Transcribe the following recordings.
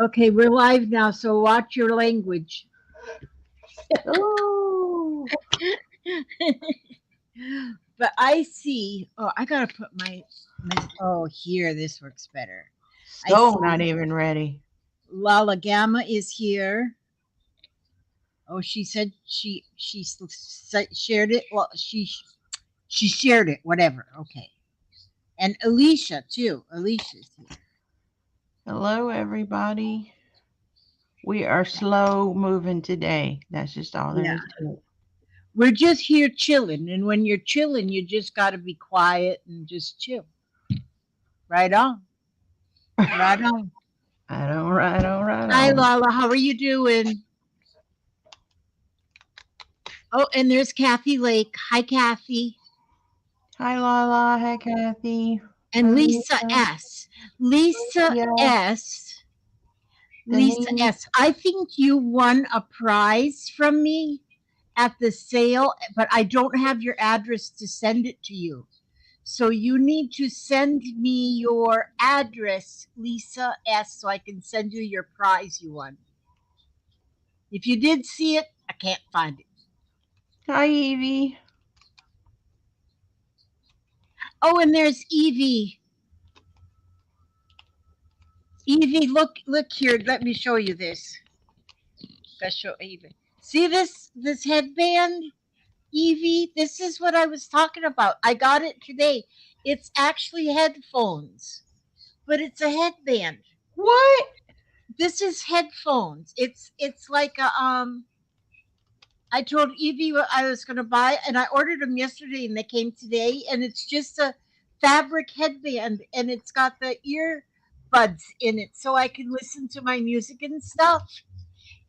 Okay, we're live now, so watch your language. Oh, But I see. Oh, I gotta put my. Oh, here. This works better. I so see. not even ready. Lala Gamma is here. Oh, she said shared it. Well, she shared it. Whatever. Okay. And Alicia too. Alicia's here. Hello, everybody. We are slow moving today. That's just all there Yeah. is to it. We're just here chilling, and when you're chilling, you just gotta be quiet and just chill. Right on. Right on. I don't right on, right Hi, on. Lala. How are you doing? Oh, and there's Kathy Lake. Hi, Kathy. Hi, Lala. Hi, Kathy. And Hi, Lisa Lisa. S. Lisa Yeah, S. Lisa Denise. S. I think you won a prize from me at the sale, but I don't have your address to send it to you. So you need to send me your address, Lisa S., so I can send you your prize you won. If you did see it, I can't find it. Hi, Evie. Oh, and there's Evie. Evie, look here. Let me show you this. Let's show Evie. See this headband, Evie? This is what I was talking about. I got it today. It's actually headphones, but it's a headband. What? This is headphones. It's like a I told Evie what I was gonna buy, and I ordered them yesterday, and they came today. And it's just a fabric headband, and it's got the earbuds in it, so I can listen to my music and stuff.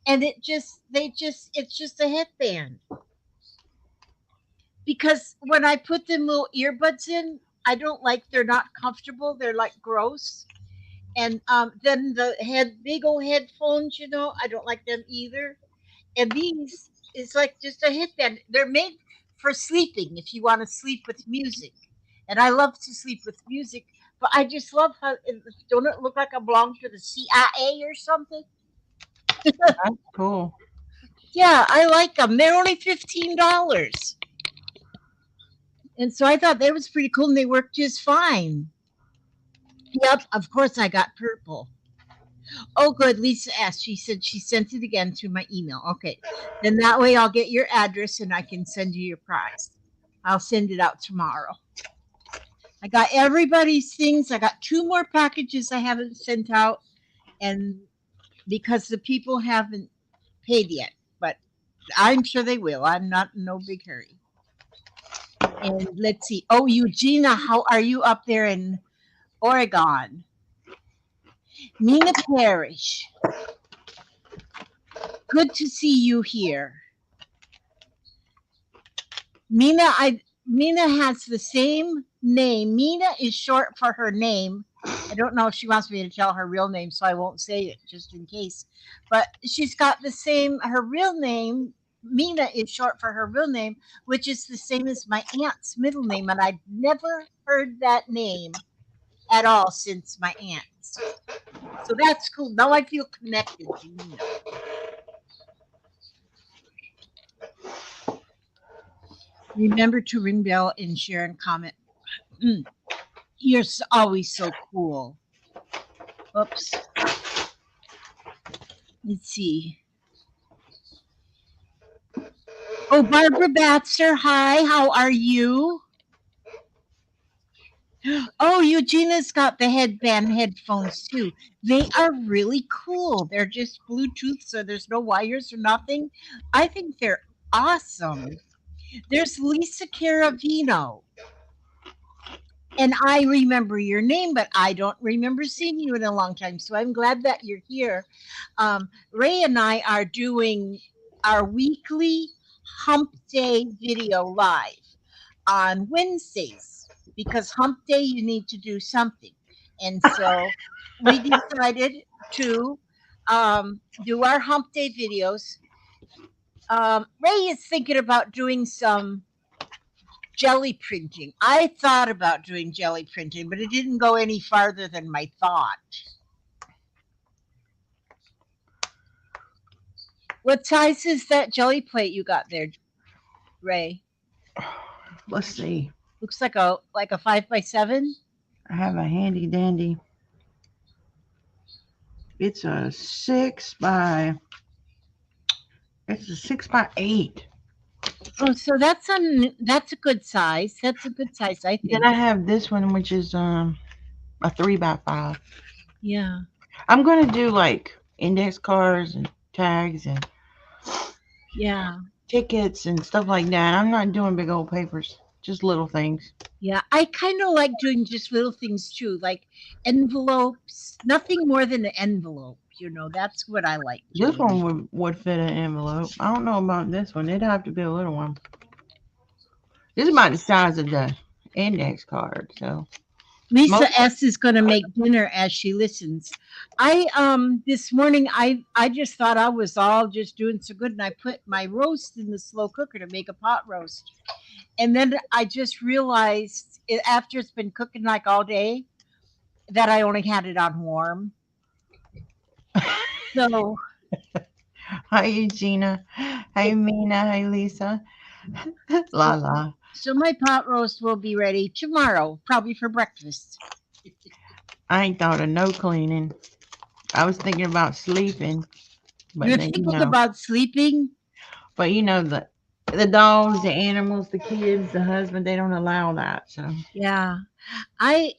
And it's just a headband because when I put the little earbuds in, I don't like they're not comfortable. They're like gross. And then the big old headphones, I don't like them either. And these is like just a headband. They're made for sleeping if you want to sleep with music. And I love to sleep with music, but I just love how don't it look like I belong to the CIA or something? That's cool. Yeah, I like them. They're only $15. And so I thought that was pretty cool and they worked just fine. Yep, of course I got purple. Oh, good. Lisa asked. She said she sent it again to my email. Okay. Then that way I'll get your address and I can send you your prize. I'll send it out tomorrow. I got everybody's things. I got two more packages I haven't sent out, and because the people haven't paid yet, but I'm sure they will. I'm not in no big hurry. And let's see. Oh, Eugenia, how are you up there in Oregon? Mina Parrish, good to see you here. Mina has the same name. Mina is short for her name. I don't know if she wants me to tell her real name, so I won't say it just in case. But she's got the same. Her real name, Mina, is short for her real name, which is the same as my aunt's middle name, and I'd never heard that name at all since my aunt's. So that's cool. Now I feel connected to Mina. Remember to ring bell and share and comment. Mm, you're always so cool. Oops. Let's see. Oh, Barbara Batzer. Hi, how are you? Oh, Eugenia's got the headband headphones too. They are really cool. They're just Bluetooth, so there's no wires or nothing. I think they're awesome. There's Lisa Caravino. And I remember your name, but I don't remember seeing you in a long time. So I'm glad that you're here. Ray and I are doing our weekly Hump Day video live on Wednesdays because Hump Day you need to do something. And so we decided to do our Hump Day videos. Ray is thinking about doing some jelly printing. I thought about doing jelly printing, but it didn't go any farther than my thought. What size is that jelly plate you got there, Ray? Let's see. Looks like a 5 by 7. I have a handy dandy. It's a six by. It's a 6 by 8. Oh, so that's a good size. That's a good size, I Then think. I have this one, which is a 3 by 5. Yeah, I'm gonna do like index cards and tags and yeah, tickets and stuff like that. I'm not doing big old papers, just little things. yeah. I kind of like doing just little things too, like envelopes. Nothing more than an envelope. That's what I like This doing. one would fit an envelope. I don't know about this one. It'd have to be a little one. This is about the size of the index card. So Lisa most S is going to make dinner as she listens. I this morning I just thought I was all just doing so good, and I put my roast in the slow cooker to make a pot roast. And then I just realized after it's been cooking like all day that I only had it on warm. So hi Eugenia, hi Mina, hi Lisa, la so la. so my pot roast will be ready tomorrow, probably for breakfast. I ain't thought of no cleaning. I was thinking about sleeping, but You're then thinking about sleeping? the dogs, the animals, the kids, the husband, they don't allow that. So Yeah. I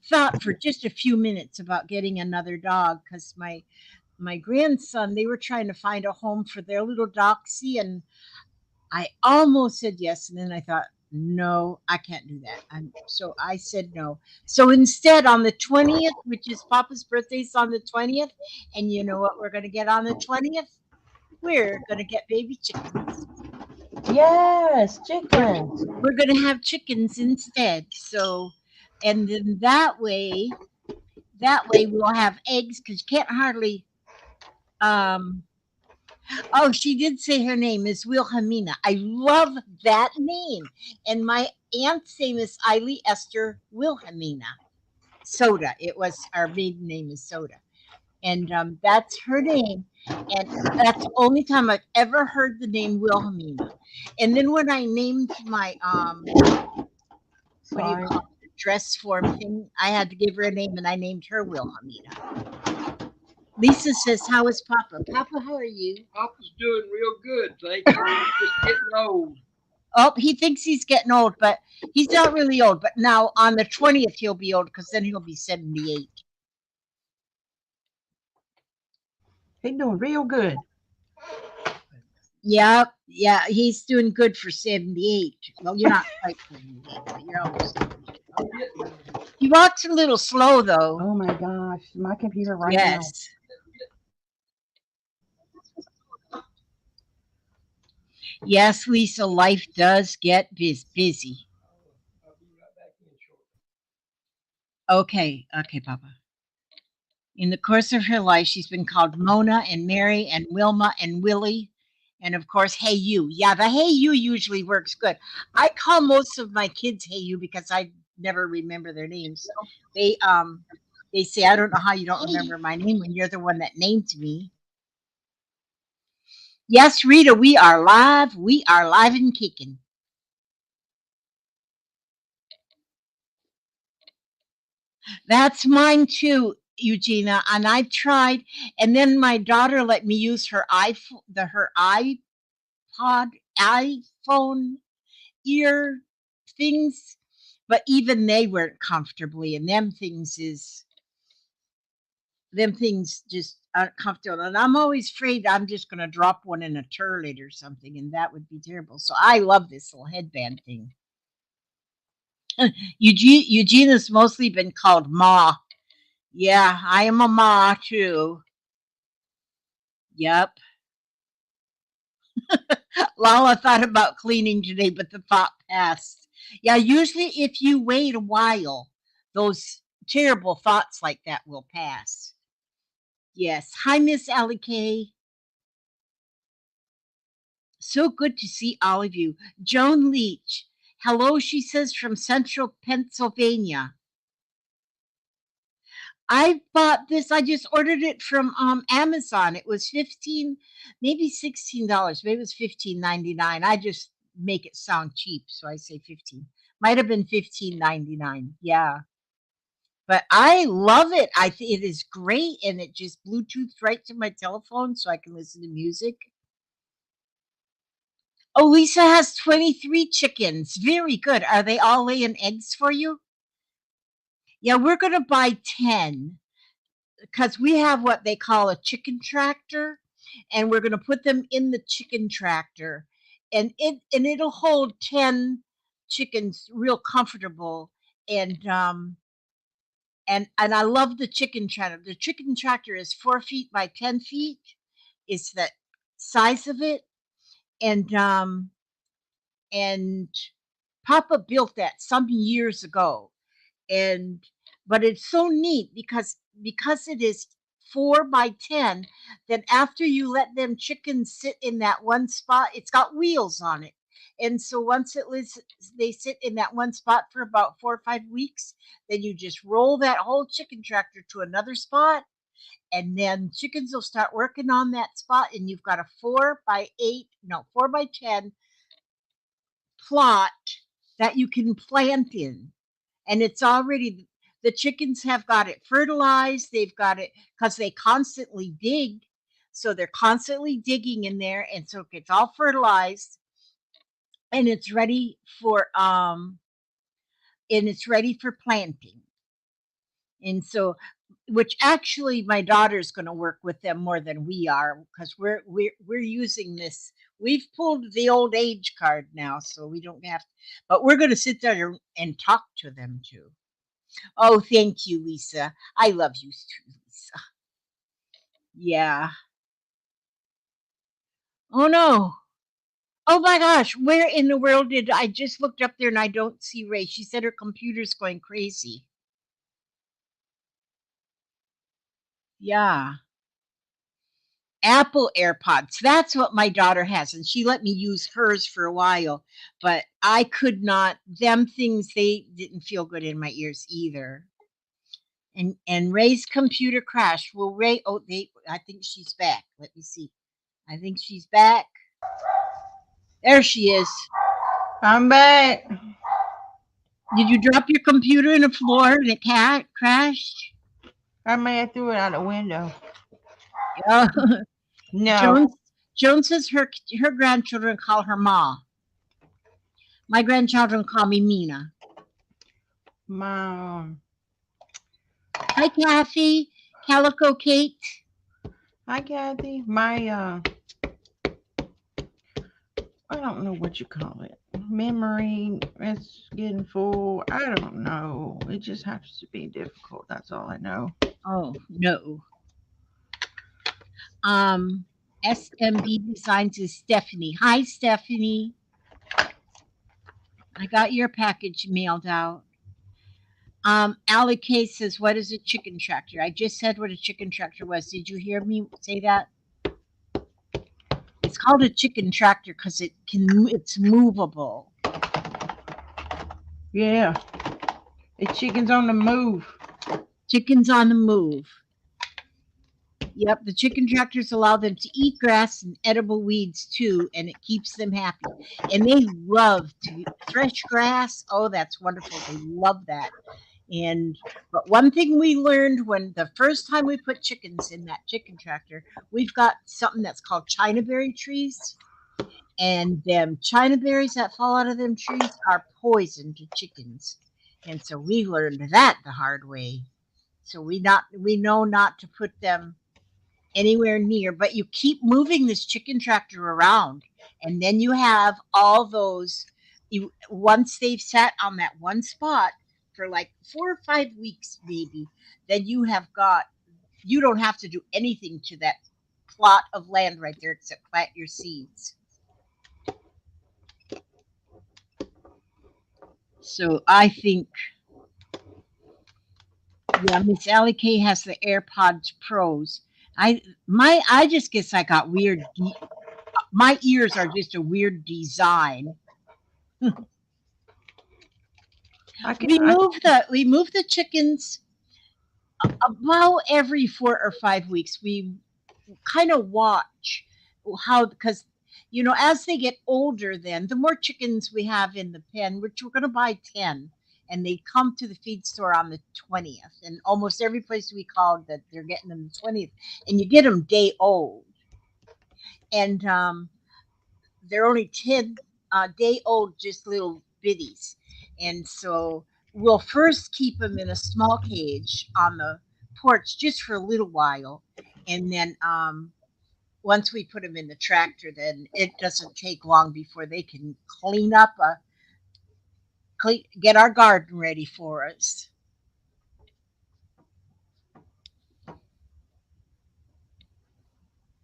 thought for just a few minutes about getting another dog because my grandson, they were trying to find a home for their little doxy, and I almost said yes, and then I thought, no, I can't do that. So I said no. So instead, on the 20th, which is Papa's birthday, is on the 20th, and you know what we're going to get on the 20th? We're going to get baby chickens. yes, We're chickens. we're going to have chickens instead. So, and then that way we'll have eggs because you can't hardly. Um, Oh, she did say her name is Wilhelmina. I love that name. And my aunt's name is Eileen Esther Wilhelmina. Soda. It was our maiden name is Soda. And that's her name. And that's the only time I've ever heard the name Wilhelmina. And then when I named my what do you Sorry. call it, dress form thing, I had to give her a name and I named her Wilhelmina. Lisa says, "How is Papa? Papa, how are you?" Papa's doing real good, thank you. He's just getting old. Oh, he thinks he's getting old, but he's not really old. But now on the 20th, he'll be old because then he'll be 78. They doing real good. Yeah, yeah, he's doing good for 78. Well, you're not quite 78, but you're almost 78. I'm getting there. He walks a little slow, though. Oh my gosh, my computer right now. Yes. Yes, Lisa, life does get busy. I'll be right back in shortly. Okay, okay, Papa. In the course of her life, she's been called Mona and Mary and Wilma and Willie. And of course, Hey You. Yeah, the Hey You usually works good. I call most of my kids Hey You because I never remember their names. They um they say, I don't know how you don't remember my name when you're the one that named me. Yes, Rita, we are live. We are live and kicking. That's mine too, Eugenia. And I tried, and then my daughter let me use her her iPhone ear things, but even they weren't comfortably, and them things just aren't comfortable. And I'm always afraid I'm just going to drop one in a toilet or something, and that would be terrible. So I love this little headband thing. Eugena's mostly been called Ma. Yeah, I am a Ma too. Yep. Lala thought about cleaning today, but the thought passed. Yeah, usually if you wait a while, those terrible thoughts like that will pass. Yes. Hi, Miss Allie Kay. So good to see all of you. Joan Leach. Hello, she says from central Pennsylvania. I bought this. I just ordered it from Amazon. It was 15, maybe $16. Maybe it was 15.99. I just make it sound cheap, so I say 15. Might have been 15.99. Yeah. But I love it. I think it is great, and it just Bluetooth right to my telephone so I can listen to music. Oh, Lisa has 23 chickens. Very good. Are they all laying eggs for you? Yeah, we're going to buy 10 because we have what they call a chicken tractor, and we're going to put them in the chicken tractor, and it'll hold 10 chickens real comfortable. And um and and I love the chicken tractor. The chicken tractor is 4 feet by 10 feet. It's the size of it, and Papa built that some years ago, and but it's so neat because it is 4 by 10. Then after you let them chickens sit in that one spot, it's got wheels on it, and so once they sit in that one spot for about 4 or 5 weeks. Then you just roll that whole chicken tractor to another spot, and then chickens will start working on that spot, and you've got a 4 by 8, no, 4 by 10 plot that you can plant in, and it's already the chickens have got it fertilized. They've got it because they constantly dig, so they're constantly digging in there, and so it gets all fertilized, and it's ready for planting. And so, which actually my daughter's going to work with them more than we are, because we're using this. We've pulled the old age card now, so we don't have to, but we're going to sit there and talk to them too. Oh, thank you, Lisa. I love you too, Lisa. Yeah. Oh no. Oh my gosh, where in the world did I just looked up there and I don't see Ray? She said her computer's going crazy. Yeah. Apple AirPods. That's what my daughter has, and she let me use hers for a while, but I could not. Them things, they didn't feel good in my ears either. And Ray's computer crashed. Well, Ray, oh, I think she's back. Let me see. I think she's back. There she is. I'm back. Did you drop your computer in the floor and it crashed? I may have threw it out the window. Uh, No, Joan says her grandchildren call her Ma. My grandchildren call me Mina. my Hi, Kathy. Calico Kate. hi Kathy. My I don't know what you call it. Memory is getting full. I don't know. It just happens to be difficult. That's all I know. Oh, no. Um, SMB Designs is Stephanie. Hi, Stephanie. I got your package mailed out. Allie K says, "What is a chicken tractor?" I just said what a chicken tractor was. Did you hear me say that? It's called a chicken tractor because it's movable. Yeah, it's chickens on the move. Chickens on the move. Yep, the chicken tractors allow them to eat grass and edible weeds too, and it keeps them happy. And they love to fresh grass. Oh, that's wonderful. They love that. And but one thing we learned when the first time we put chickens in that chicken tractor, we've got something that's called China berry trees. And them China berries that fall out of them trees are poison to chickens. And so we learned that the hard way. So we know not to put them anywhere near, but you keep moving this chicken tractor around, and then you have all those. You once they've sat on that one spot for like 4 or 5 weeks, maybe, then you don't have to do anything to that plot of land right there except plant your seeds. So I think, yeah, Miss Allie K has the AirPods Pros. I just guess I got weird. My ears are just a weird design. I can. We moved the chickens. About every 4 or 5 weeks, we kind of watch how, because as they get older, then the more chickens we have in the pen, which we're going to buy 10, and they come to the feed store on the 20th, and almost every place we called that they're getting them the 20th, and you get them day old, and they're only 10 day old, just little bitties. And so we'll first keep them in a small cage on the porch just for a little while, and then once we put them in the tractor, then it doesn't take long before they can clean up, get our garden ready for us.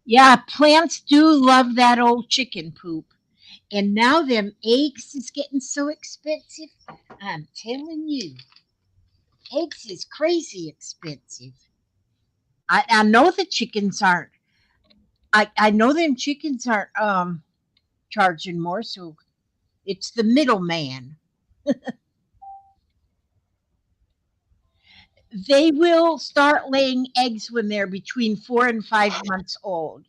Yeah, plants do love that old chicken poop. And now them eggs is getting so expensive. I'm telling you, eggs is crazy expensive. I know the chickens aren't. I know them chickens aren't charging more, so it's the middleman. They will start laying eggs when they're between 4 and 5 months old.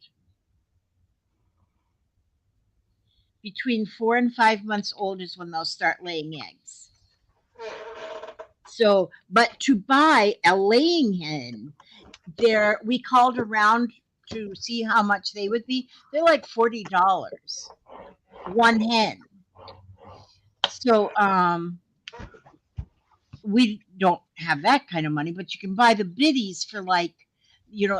Between 4 and 5 months old is when they'll start laying eggs. So, but to buy a laying hen, there we called around to see how much they would be. They're like $40 one hen. So, we don't have that kind of money, but you can buy the biddies for like,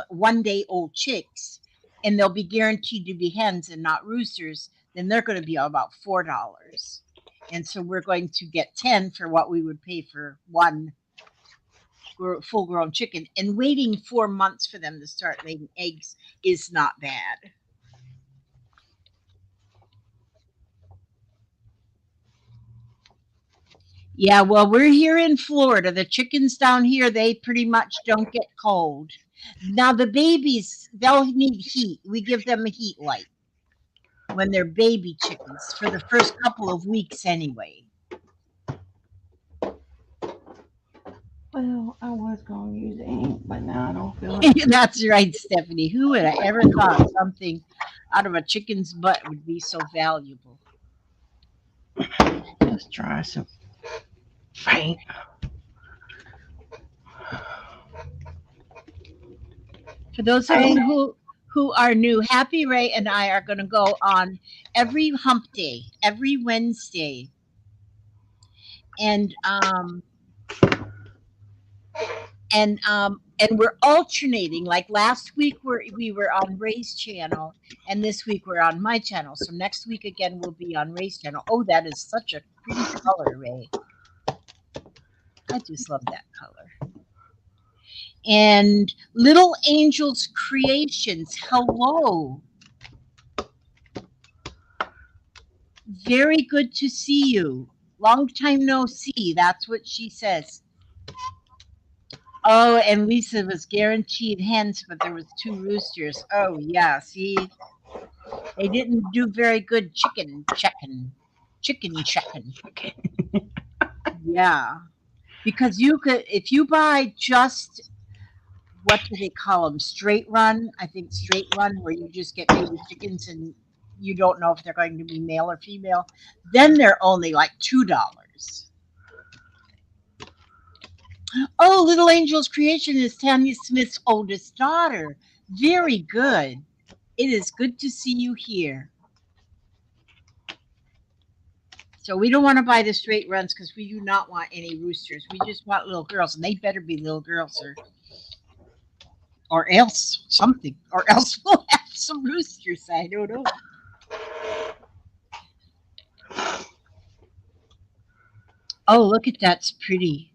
1 day old chicks, and they'll be guaranteed to be hens and not roosters. Then they're going to be about $4. And so we're going to get 10 for what we would pay for one full grown chicken. And waiting 4 months for them to start laying eggs is not bad. Yeah, well, we're here in Florida. The chickens down here, they pretty much don't get cold. Now, the babies, they'll need heat. We give them a heat light when they're baby chickens for the first couple of weeks, anyway. Well, I was going to use ink, but now I don't feel like. That's right, Stephanie. Who would have ever thought something out of a chicken's butt would be so valuable? Let's try some paint. For those of Paint. you who are new, Happy Ray and I are going to go on every hump day, every Wednesday, and and we're alternating. Like last week, we were on Ray's channel, and this week we're on my channel. So next week again we'll be on Ray's channel. Oh, that is such a pretty color, Ray. I just love that color. And Little Angels Creations, hello. Very good to see you. Long time no see. That's what she says. Oh, and Lisa was guaranteed hens, but there was two roosters. Oh yeah, see, they didn't do very good chicken checking. Okay. Yeah, because you could, if you buy just, what do they call them? Straight run. I think straight run, where you just get baby chickens and you don't know if they're going to be male or female. Then they're only like $2. Oh, Little Angel's Creation is Tanya Smith's oldest daughter. Very good. It is good to see you here. So we don't want to buy the straight runs because we do not want any roosters. We just want little girls, and they better be little girls, or else something, or else we'll have some roosters. I don't know. Oh, look at that's pretty.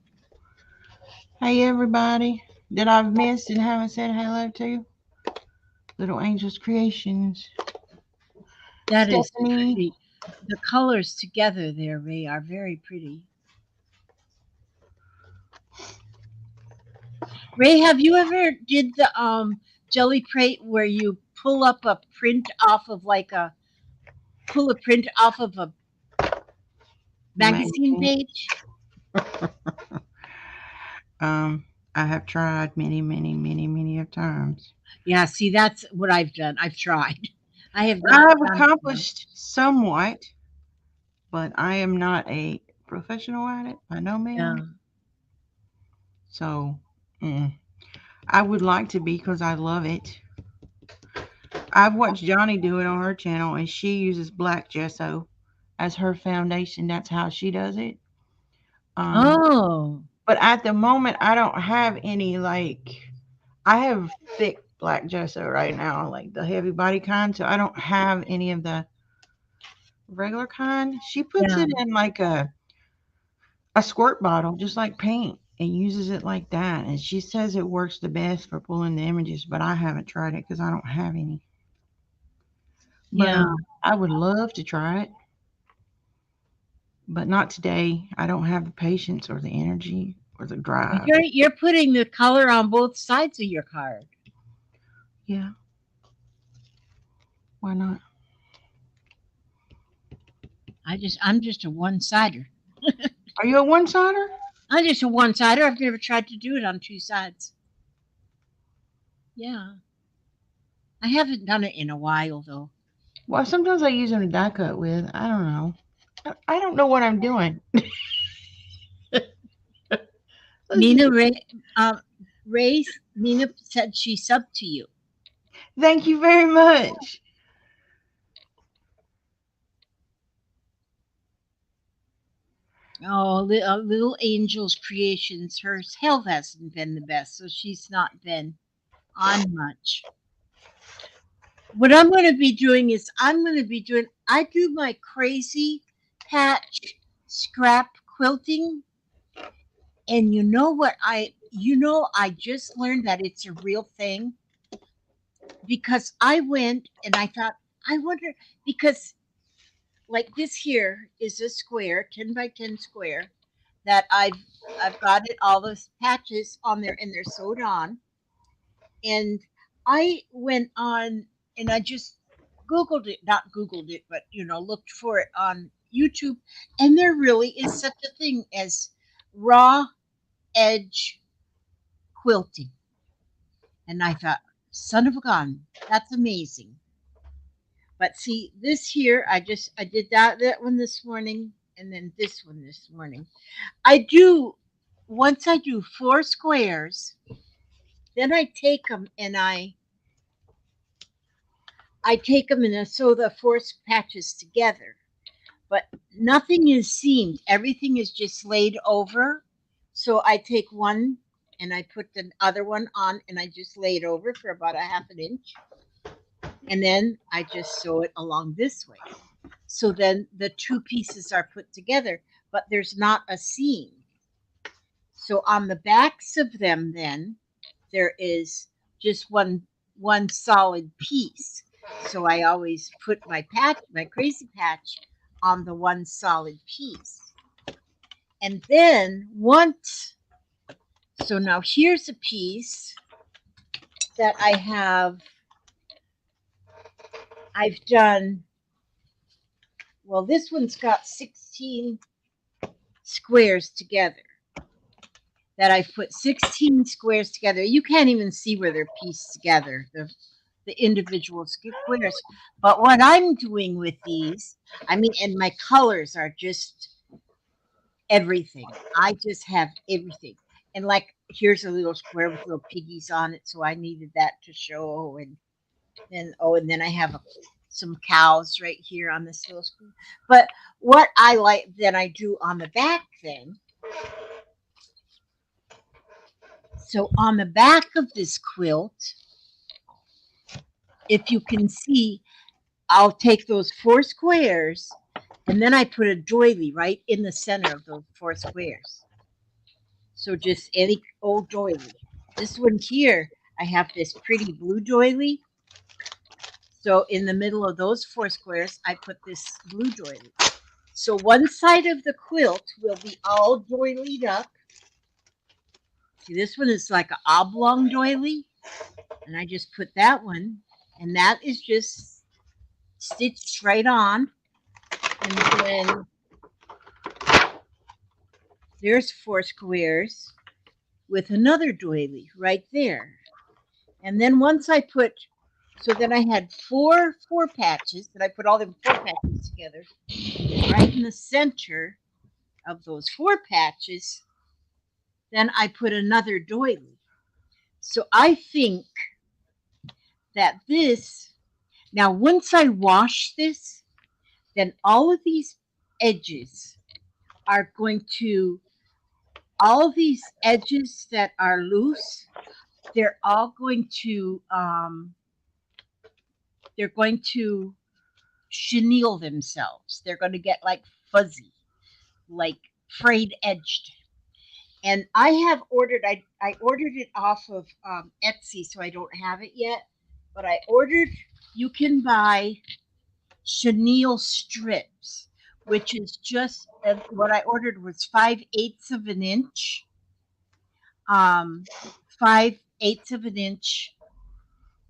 Hey, everybody that I've missed and haven't said hello to. Little Angels Creations. That is Stephanie. pretty. The colors together there, Ray, are very pretty. Ray, have you ever did the jelly crate where you pull a print off of a magazine Magazine. page? I have tried many, many, many, many of times. Yeah, see, that's what I've done. I've tried. I have not I've done it though. accomplished somewhat, but I am not a professional at it by no Yeah. means. So, mm, I would like to be because I love it. I've watched Johnny do it on her channel, and she uses black gesso as her foundation. That's how she does it. Um, Oh, but at the moment, I don't have any like. I have thick black gesso right now, like the heavy body kind. So I don't have any of the regular kind. She puts yeah, it in like a squirt bottle, just like paint, and uses it like that. And she says it works the best for pulling the images, but I haven't tried it because I don't have any. But yeah. I would love to try it, but not today. I don't have the patience or the energy or the Well, drive. you're putting the color on both sides of your card. Yeah, why not? I'm just a one sider. Are you a one sider? I'm just a one sider. I've never tried to do it on two sides. Yeah, I haven't done it in a while though. Well, sometimes I use them to die cut with. I don't know. I don't know what I'm doing. Let's Nina see. Ray, Nina said she subbed to you. Thank you very much. Oh, Little Angel's Creations. Her health hasn't been the best, so she's not been on much. What I'm going to be doing is I do my crazy patch scrap quilting, and I just learned that it's a real thing because I went and I thought, I wonder, because like this here is a square, 10 by 10 square that I've got it all those patches on there and they're sewed on. And I went on and I just Googled it, not Googled it, but looked for it on YouTube. And there really is such a thing as raw edge quilting. And I thought, son of a gun, that's amazing. But see, this here, I did that one this morning and then this one this morning. I do once I do four squares, then I take them and I sew the four patches together. But nothing is seamed. Everything is just laid over. So I take one and I put the other one on and I just lay it over for about a half an inch. And then I just sew it along this way. So then the two pieces are put together, but there's not a seam. So on the backs of them, then there is just one solid piece. So I always put my crazy patch, on the one solid piece. And then so now here's a piece that I've done. Well, this one's got 16 squares together. That I've put 16 squares together. You can't even see where they're pieced together, the individual squares. But what I'm doing with these, I mean, and my colors are just everything. I just have everything. And like, here's a little square with little piggies on it, so I needed that to show. And then I have some cows right here on this little square. But what I like, then I do on the back, then. So on the back of this quilt, if you can see, I'll take those four squares and then I put a doily right in the center of those four squares. So just any old doily. This one here, I have this pretty blue doily. So in the middle of those four squares, I put this blue doily. So one side of the quilt will be all doilied up. See, this one is like an oblong doily. And I just put that one, and that is just stitched right on. And then there's four squares. with another doily right there. And then once I put, so then I had four patches, and I put all them four patches together. And then right in the center of those four patches, then I put another doily. So I think that this, now once I wash this, then all of these edges are going to, all of these edges that are loose, they're all going to, they're going to chenille themselves. They're going to get like fuzzy, like frayed edged. And I have ordered, I ordered it off of Etsy, so I don't have it yet. But I ordered, you can buy chenille strips, which is just what I ordered was 5/8 of an inch, um, 5/8 of an inch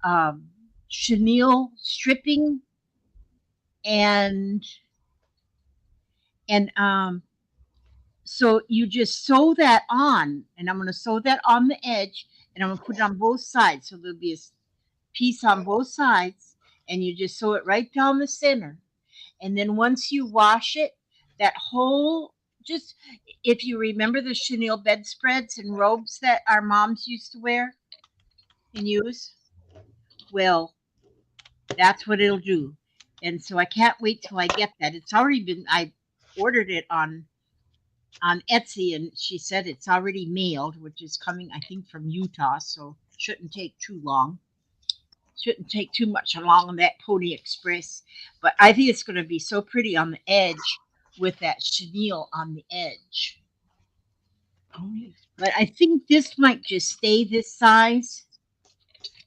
um, chenille stripping, and and so you just sew that on, and I'm going to sew that on the edge, and I'm going to put it on both sides, so there'll be a piece on both sides, and you just sew it right down the center. And then once you wash it, that whole, just, if you remember the chenille bedspreads and robes that our moms used to wear and use, well, that's what it'll do. And so I can't wait till I get that. It's already been, I ordered it on Etsy, and she said it's already mailed, which is coming, I think, from Utah, so shouldn't take too long. Shouldn't take too much along on that Pony Express. But I think it's going to be so pretty on the edge with that chenille on the edge. Pony But I think this might just stay this size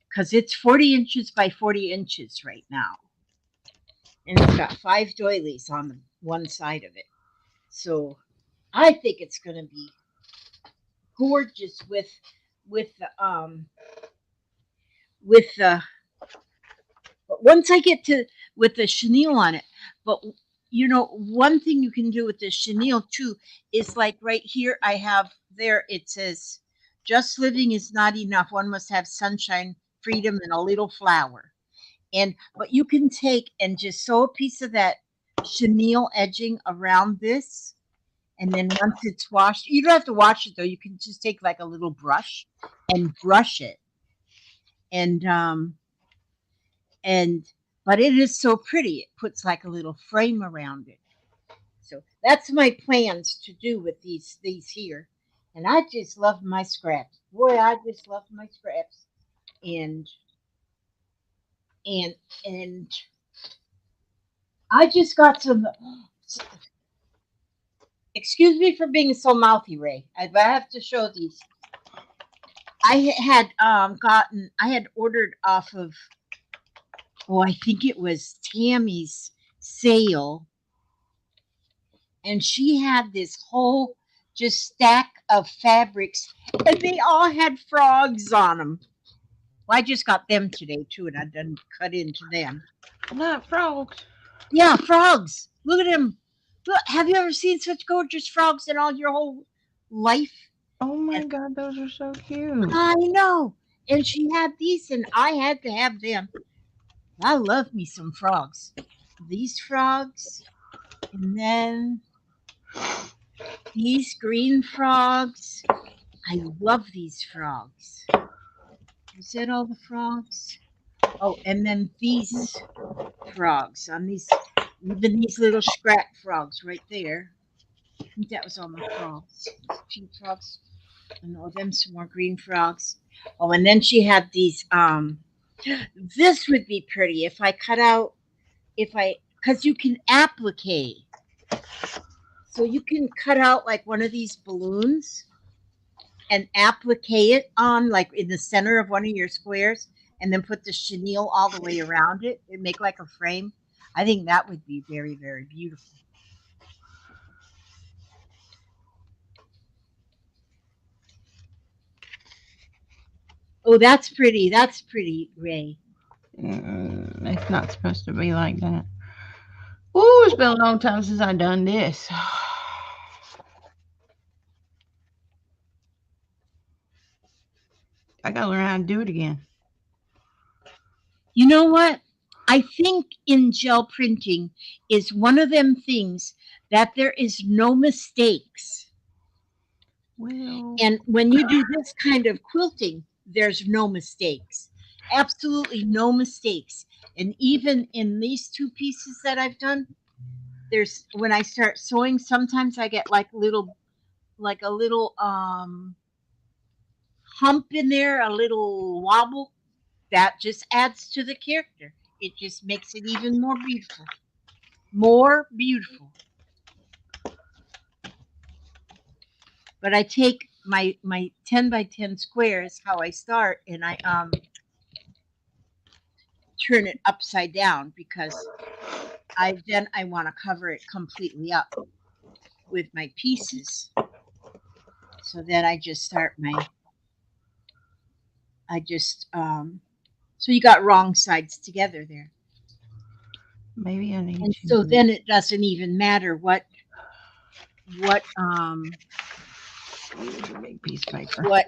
because it's 40 inches by 40 inches right now. And it's got five doilies on the one side of it. So I think it's going to be gorgeous with the with the, but once I get to with the chenille on it. But you know, one thing you can do with the chenille too is like right here I have there it says just living is not enough. One must have sunshine, freedom, and a little flower. And but you can take and just sew a piece of that chenille edging around this, and then once it's washed, you don't have to wash it though. You can just take like a little brush and brush it. And but it is so pretty. It puts like a little frame around it. So that's my plans to do with these here. And I just love my scraps. Boy, I just love my scraps. And and and I just got some, excuse me for being so mouthy, Ray. I have to show these. I had gotten, I had ordered off of, oh, I think it was Tammy's sale, and she had this whole just stack of fabrics, and they all had frogs on them. Well, I just got them today too, and I done cut into them. not frogs. Yeah, frogs. Look at them. Look, have you ever seen such gorgeous frogs in all your whole life? Oh my And god, those are so cute. I know. And she had these, and I had to have them. I love me some frogs. These frogs, and then these green frogs. I love these frogs. Is that all the frogs? Oh, and then these frogs on these, even these little scrap frogs right there. I think that was all my frogs. Pink frogs. And all them some more green frogs. Oh, and then she had these. This would be pretty if I cut out, if I, because you can applique. So you can cut out like one of these balloons and applique it on like in the center of one of your squares, and then put the chenille all the way around it and make like a frame. I think that would be very, very beautiful. Oh, that's pretty. That's pretty, Ray. It's not supposed to be like that. Ooh, it's been a long time since I done this. I gotta learn how to do it again. You know what? I think in gel printing is one of them things that there is no mistakes. Well, And when you do this kind of quilting, there's no mistakes. Absolutely no mistakes. And even in these two pieces that I've done, there's when I start sewing, sometimes I get like a little hump in there, a little wobble. That just adds to the character. It just makes it even more beautiful. More beautiful. But I take my 10 by 10 squares, how I start, and I turn it upside down because I want to cover it completely up with my pieces. So then I just start my I just so you got wrong sides together there. maybe I need And so to. then it doesn't even matter what Here's a big piece of paper. what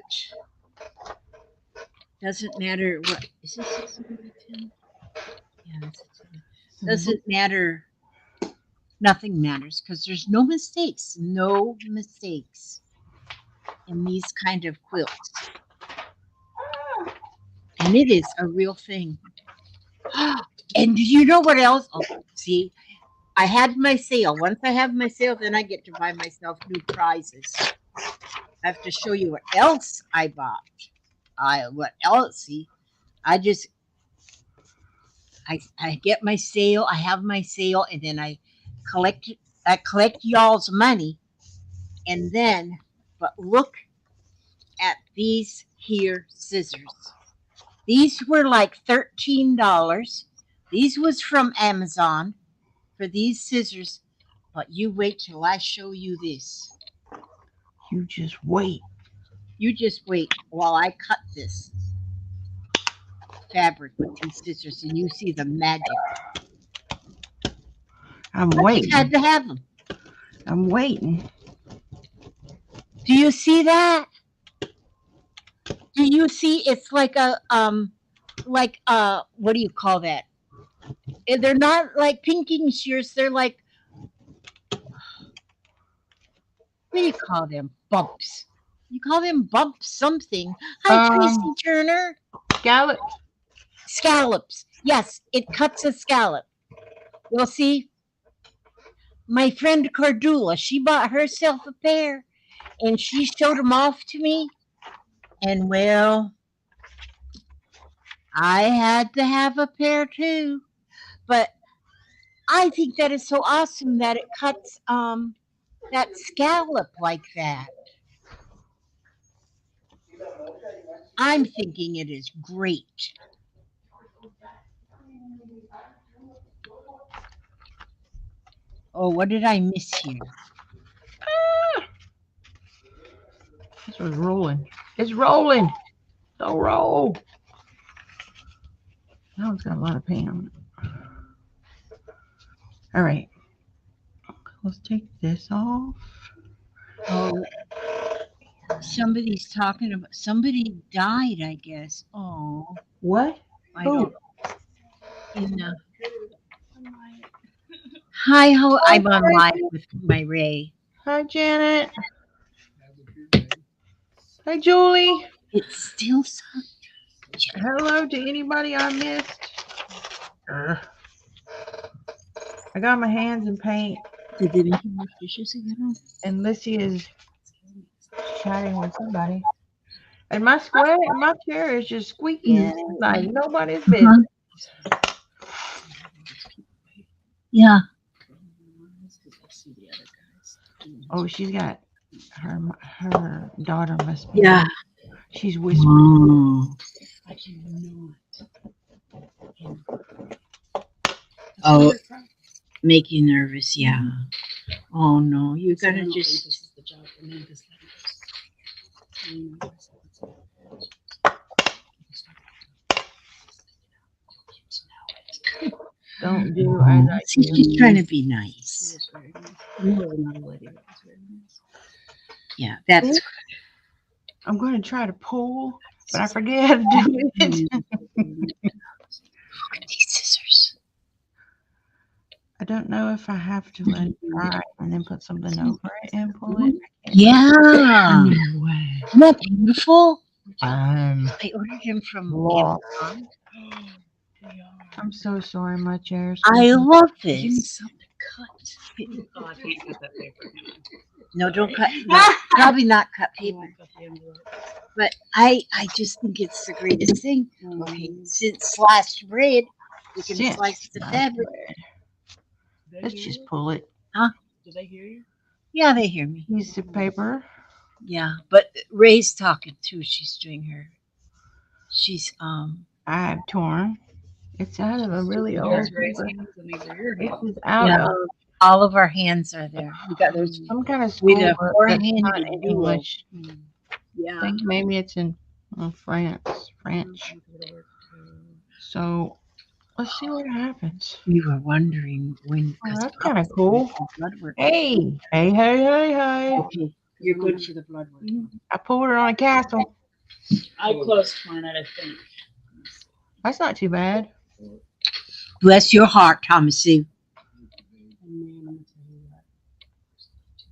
doesn't matter what is this a 10 by 10? Yeah, that's a 10. Mhm. Doesn't matter. Nothing matters because there's no mistakes. No mistakes in these kind of quilts. And it is a real thing. And do you know what else? Oh, see, I had my sale. Once I have my sale, then I get to buy myself new prizes. I have to show you what else I bought. I what else? See, I just I get my sale. I have my sale, and then collect I collect y'all's money, and then but look at these here scissors. These were like $13. These was from Amazon for these scissors, but you wait till I show you this. You just wait. You just wait while I cut this fabric with these scissors and you see the magic. I'm I just had waiting. to have them. I'm waiting. Do you see that? Do you see it's like what do you call that? They're not like pinking shears, they're like what do you call them? Bumps. You call them bumps something. Hi Um, Tracy Turner. scallops. Scallops. Yes, it cuts a scallop. You'll see my friend Cordula, she bought herself a pair and she showed them off to me. And well, I had to have a pair too. But I think that is so awesome that it cuts that scallop like that. I'm thinking it is great. Oh, what did I miss here? This was rolling. It's rolling. So roll. That one's got a lot of paint on it. All right. Let's take this off. Oh, somebody's talking about somebody died, I guess. Oh, What? I Who? don't in hi, how Oh, I'm on hi, live with my Ray. hi, Janet. Hi, Julie. It's still sucked. Hello to anybody I missed. Ugh. I got my hands in paint, Did they make you more dishes again? and Lizzie is chatting with somebody. And my chair is just Yeah. squeaking like nobody's Uh-huh. business. Yeah. Oh, she's got her daughter must be. Yeah. She's whispering. Oh. Oh, make you nervous. Yeah. Oh no, you gotta just. Don't do as I See, do. she's trying to be nice. Yeah, that's I'm going to try to pull but I forget how to do it. Look at these scissors. I don't know if I have to let it dry and then put something over it and pull it. Yeah. No way. Isn't that beautiful? I'm I ordered them from lost. Amazon. I'm so sorry, my chair's I love this. Give me something to cut. Oh, I can't cut that paper. No, don't cut. No, probably not cut paper. Cut the envelope. But I just think it's the greatest thing. Okay, since sliced bread, we can Since slice the sliced fabric. They Let's hear just you? pull it. Do they hear you? Yeah, they hear me. Piece of paper. Yeah, but Ray's talking too. She's doing her. She's I have torn. It's out of a really old There's Ray's paper. hands and these are your It hands. is out Yeah. of all of our hands are there. We got there's some kind of with school a book forehand that's not and a in duo. English. I Yeah. think maybe it's in French. So let's see what happens. We were wondering when. Oh, 'Cause that's Pop kind of was cool. doing blood work. Hey, hey, hey, hey, hey. Okay, you're good for the blood work. I pulled it on a castle. I closed mine out, I think. That's not too bad. Bless your heart, Thomasie.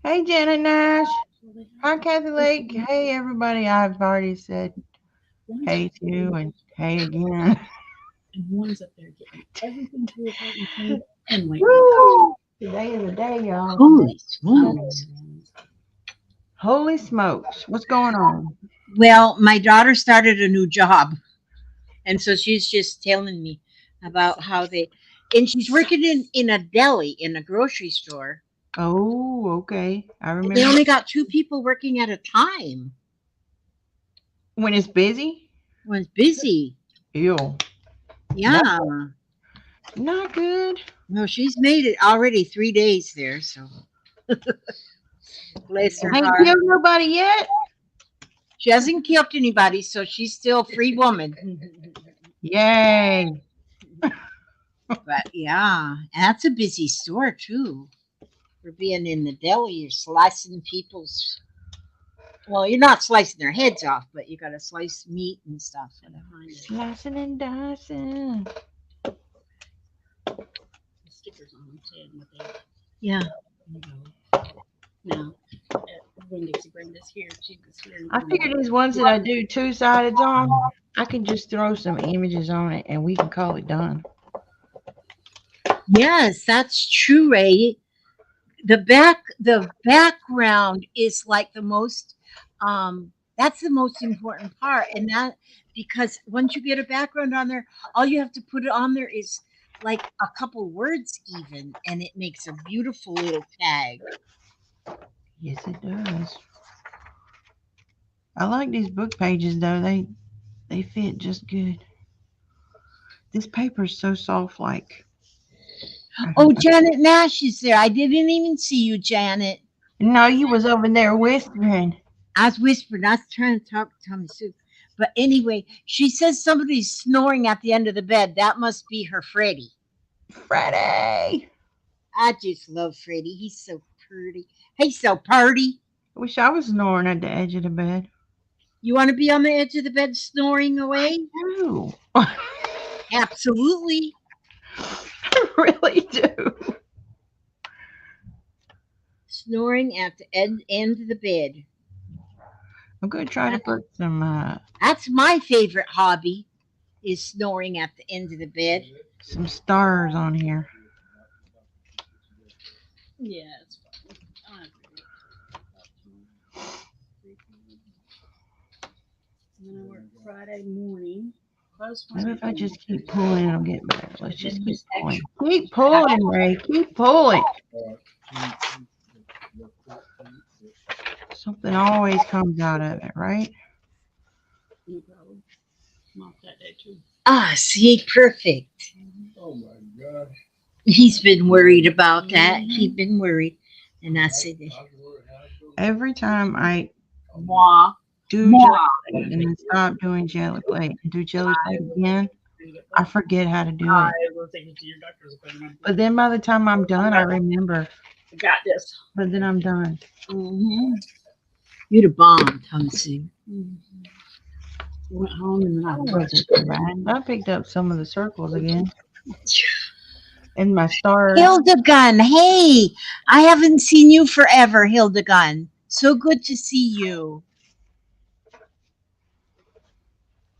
Hey, Janet Nash. Hi, Kathy Lake. Hey, everybody. I've already said hey to and hey again. And one's up there getting everything to apart and clean and like Woo! Today is the day, y'all. Holy smokes. Holy smokes. What's going on? Well, my daughter started a new job. And so she's just telling me about how and she's working in a deli, in a grocery store. Oh, okay. I They remember only got 2 people working at a time when it's busy. when it's busy. Ew. Yeah. Not good. No, she's made it already 3 days there, so bless her Ain't heart. killed nobody yet. She hasn't killed anybody, so she's still a free woman. Yay. But yeah, that's a busy store too. For being in the deli, you're slicing people's. Well, you're not slicing their heads off, but you got to slice meat and stuff. Slicing and dicing. stickers on them saying what they Yeah. now. When Dixie brings this here, she was here. I figured these ones that I do two-sided on, I can just throw some images on it and we can call it done. Yes, that's true, Ray. The background is like the most that's the most important part, and that because once you get a background on there, all you have to put it on there is like a couple words even, and it makes a beautiful little tag. Yes, it does. I like these book pages though. They fit just good. This paper's so soft, like. Oh, Janet Nash is there. I didn't even see you, Janet. No, you was over there whispering. I was whispering. I was trying to talk to Tommy Sue. But anyway, she says somebody's snoring at the end of the bed. That must be her Freddie. Freddie. I just love Freddie. He's so pretty. He's so pretty. I wish I was snoring at the edge of the bed. You want to be on the edge of the bed snoring away? Ooh. Absolutely. I really do. Snoring at the end of the bed. I'm going to try to put some That's my favorite hobby, is snoring at the end of the bed. some stars on here. Yeah, it's fine. I don't have to wait. And then I work Friday morning. Maybe if I just keep pulling, it'll get better. Let's just keep pulling. Keep pulling, Ray. Keep pulling. Something always comes out of it, right? No problem. I'm off that day too. Ah, see, perfect. Oh my God. He's been worried about that. He's been worried. And I said, Every time I Mwah. do Mwah. jelly plate and then stop doing jelly plate and do jelly plate again, I forget how to do I it. will take you to your doctor's appointment. But then by the time I'm done, I remember. I got this. But then I'm done. Mm-hmm. You're the bomb, Thomasie. went home and then I That rushed. wasn't too bad. I picked up some of the circles again and my stars. Hildegun, hey, I haven't seen you forever, Hildegun. So good to see you.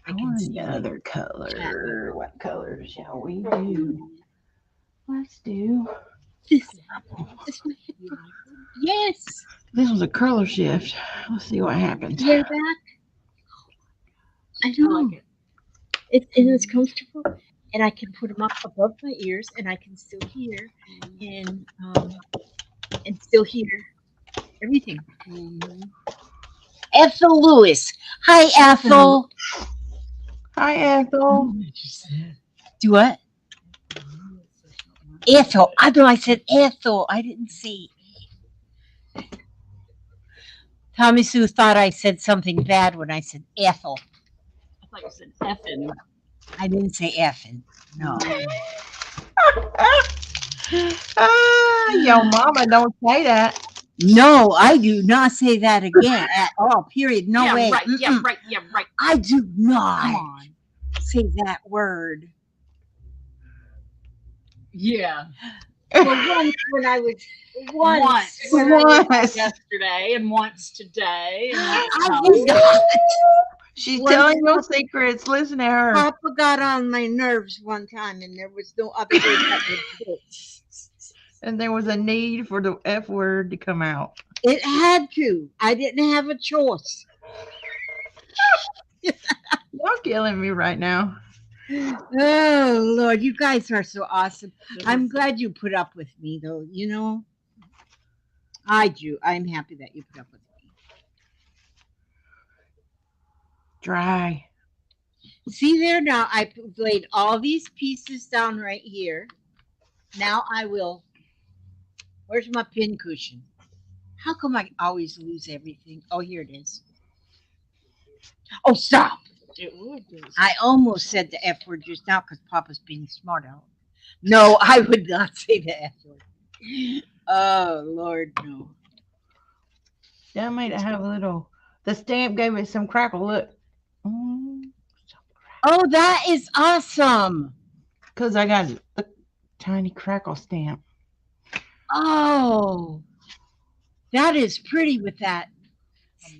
I can see you in Another chat. color. What color shall we do? Let's do. This, this my headphone. Yes, This was a color shift. Let's see what happens. hear that? I I know. like it. It's comfortable, and I can put them up above my ears, and I can still hear, and still hear everything. Mm-hmm. Ethel Lewis, hi Ethel. Ethel. Hi, Ethel. What you said. Do what? Ethel. I know I said Ethel. I didn't say. Tommy Sue thought I said something bad when I said Ethel. I thought you said effing. I didn't say effing. No. Yo, mama, don't say that. No, I do not say that again at all. Period. No Yeah, way. right. Yeah, Mm-mm. right. Yeah, right. I do Come not on. say that word. Yeah. Well, once when I was Once. when I was, Once. Yesterday and once today and once I tomorrow. did not. She's Once telling your secrets. Listen to her. Papa got on my nerves one time, and there was no other word that would fit. And there was a need for the F word to come out. It had to. I didn't have a choice. You're killing me right now. Oh Lord, you guys are so awesome. I'm glad you put up with me, though. You know, I do. I'm happy that you put up with me. Dry. See there now, I laid all these pieces down right here. Now I will. Where's my pin cushion? How come I always lose everything? Oh, here it is. Oh, stop! It would be. I almost said the F word just now because Papa's being smart out. No, I would not say the F word. Oh Lord, no. That made it have a little. The stamp gave it some crackle. Look. Oh, that is awesome. Because I got a tiny crackle stamp. Oh, that is pretty with that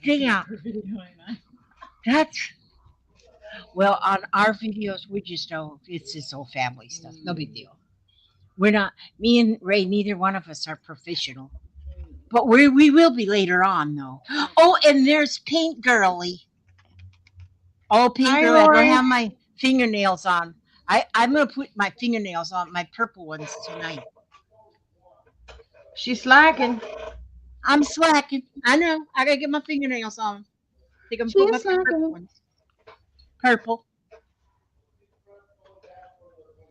stamp. That's well on our videos. We just know it's just old family stuff. No big deal. We're not. Me and Ray. Neither one of us are professional, but we will be later on though. Oh, and there's Paint Girly. Oh, Paint Hi, Girly. I don't Lori. have my fingernails on. I'm gonna put my fingernails on my purple ones tonight. She's slacking. I'm slacking. I know. I gotta get my fingernails on. Think I'm put my She's purple slacking. ones. Purple.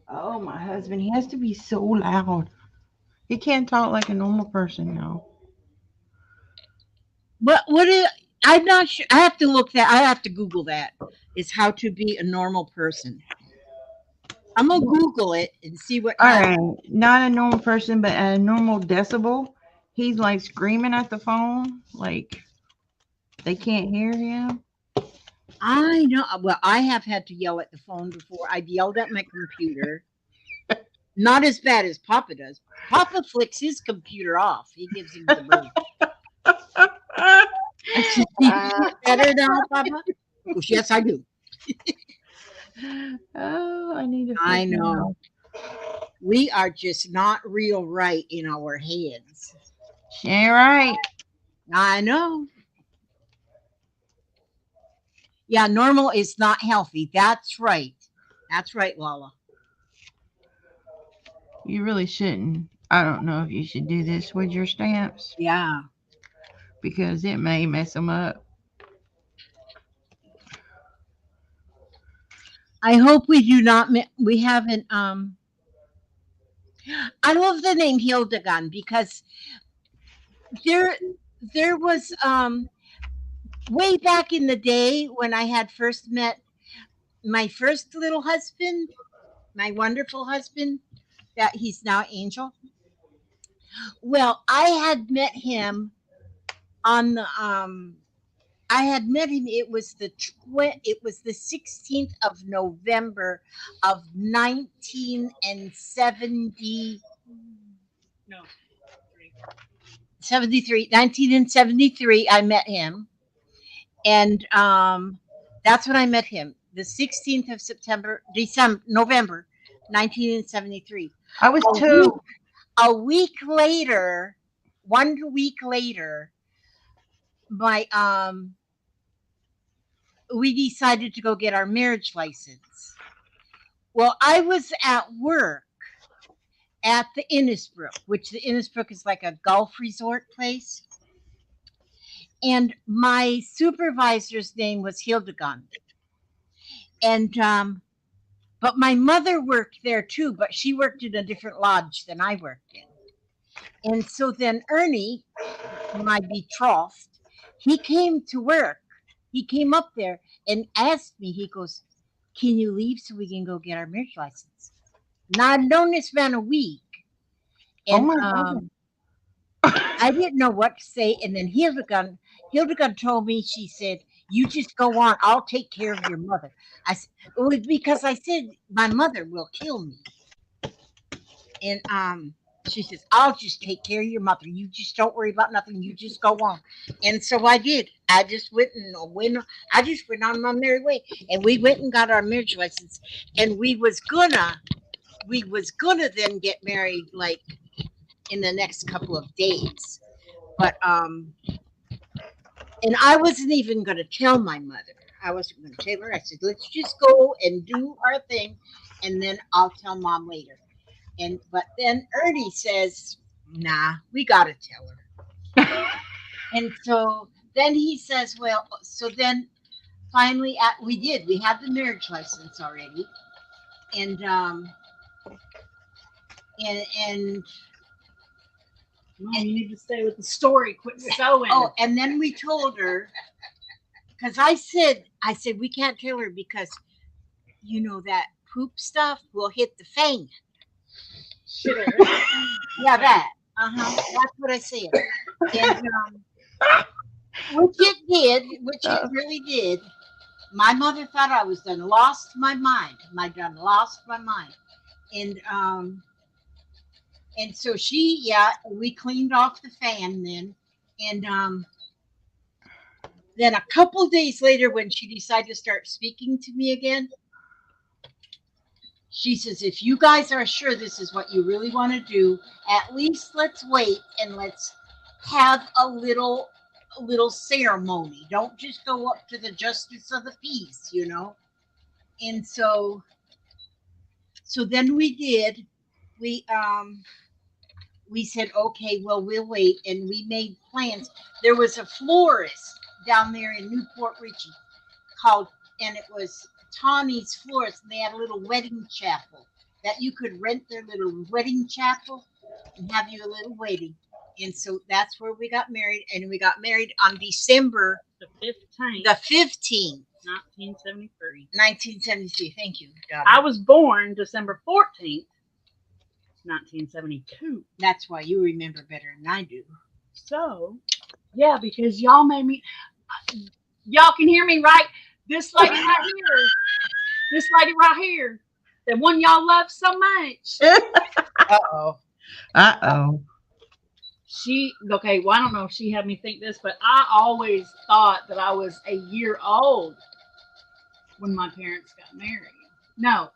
Oh, my husband. He has to be so loud. He can't talk like a normal person now. What is? I'm not sure. I have to look that. I have to Google that. Is how to be a normal person. I'm gonna Google it and see what All how. right. Not a normal person, but at a normal decibel. He's like screaming at the phone. Like they can't hear him. I know. Well, I have had to yell at the phone before. I've yelled at my computer. Not as bad as Papa does. Papa flicks his computer off. He gives him the bird. I said, "Do you feel better now, Papa?" Goes, yes, I do. Oh, I need to I fix my know. house. We are just not real right in our heads. She ain't right. I know. Yeah, normal is not healthy. That's right. That's right, Lala. You really shouldn't. I don't know if you should do this with your stamps Yeah. because it may mess them up. I hope we do not. We haven't. I love the name Hildegun because there, there was way back in the day when I had first met my first little husband, my wonderful husband. That he's now Angel. Well, I had met him on the I had met him. It was the 16th of November of 1970. No. 73, 1973, I met him. And that's when I met him. The 16th of November 1973. I was A week, two. a week later, 1 week later, my we decided to go get our marriage license. Well, I was at work at the Innisbrook, which the Innisbrook is like a golf resort place. And my supervisor's name was Hildegard. And but my mother worked there too, but she worked in a different lodge than I worked in. And so then Ernie, my betrothed, he came to work. He came up there and asked me, he goes, "Can you leave so we can go get our marriage license?" Now I've known this man a week. Oh And my god. I didn't know what to say. And then Hildegard told me, she said, "You just go on. I'll take care of your mother." It was because I said, "My mother will kill me." And she says, "I'll just take care of your mother. You just don't worry about nothing. You just go on." And so I did. I just went. I just went on my merry way, and we went and got our marriage license. And we was gonna then get married like in the next couple of days. But and I wasn't even gonna tell my mother. I wasn't gonna tell her. I said, "Let's just go and do our thing, and then I'll tell mom later." And but then Ernie says, "Nah, we gotta tell her." And so then he says, "Well, so then finally, we did. We had the marriage license already, and and Mom, you need to stay with the story. Quit sewing. oh, and then we told her because I said we can't tell her because that poop stuff will hit the fan. Shitter. Yeah, that. That's what I said. And which it did, which it really did. My mother thought I was done lost my mind. I done lost my mind. And so we cleaned off the fan then. And then a couple days later when she decided to start speaking to me again, she says, "If you guys are sure this is what you really want to do, at least let's wait and let's have a little ceremony. Don't just go up to the justice of the peace." And so then we did. We we said, "Okay, well, we'll wait," and we made plans. There was a florist down there in Newport Richey called, and it was Tawny's Florist. And they had a little wedding chapel that you could rent their little wedding chapel and have you a little wedding. And so that's where we got married, and we got married on December The 15th, the 15th, 1973. 1973. Thank you, daughter. I was born December 14th, 1972. That's why you remember better than I do. So, yeah, because y'all made me. Y'all can hear me, right? This lady right here. This lady right here. The one y'all love so much. Uh-oh. Uh-oh. Okay, well, I don't know if she had me think this, but I always thought that I was a year old when my parents got married. No,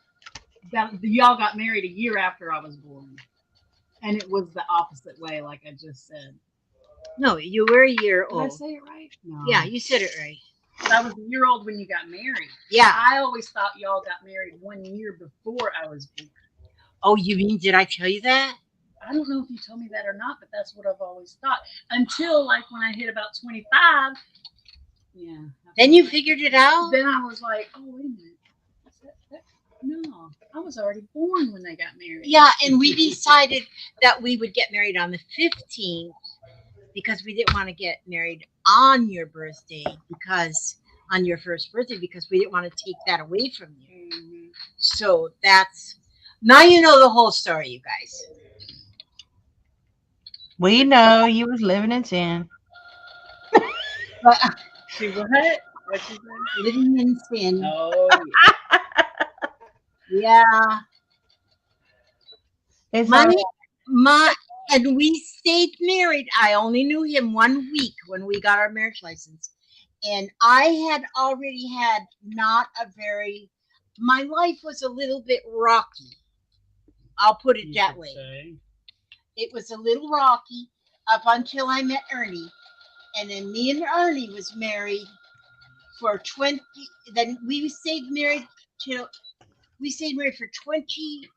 y'all got married a year after I was born. And it was the opposite way, like I just said. No, you were a year Did I old. say it right? No. Yeah, you said it right. I was a year old when you got married. Yeah. I always thought y'all got married 1 year before I was born. Oh, you mean, did I tell you that? I don't know if you told me that or not, but that's what I've always thought. Until like when I hit about 25. Yeah. Then you figured it out? Then I was like, oh, wait a minute. No, I was already born when they got married. Yeah, and we decided that we would get married on the 15th because we didn't want to get married on your birthday on your first birthday because we didn't want to take that away from you. Mm-hmm. So now you know the whole story, you guys. We know you was living in sin. But She what? What she say? Living in sin. Oh Yeah. It's My all my and we stayed married. I only knew him 1 week when we got our marriage license. And I had already had not a very my life was a little bit rocky. I'll put it you that could way. say. It was a little rocky up until I met Ernie. And then me and Ernie was married for 20 then till we stayed married for 20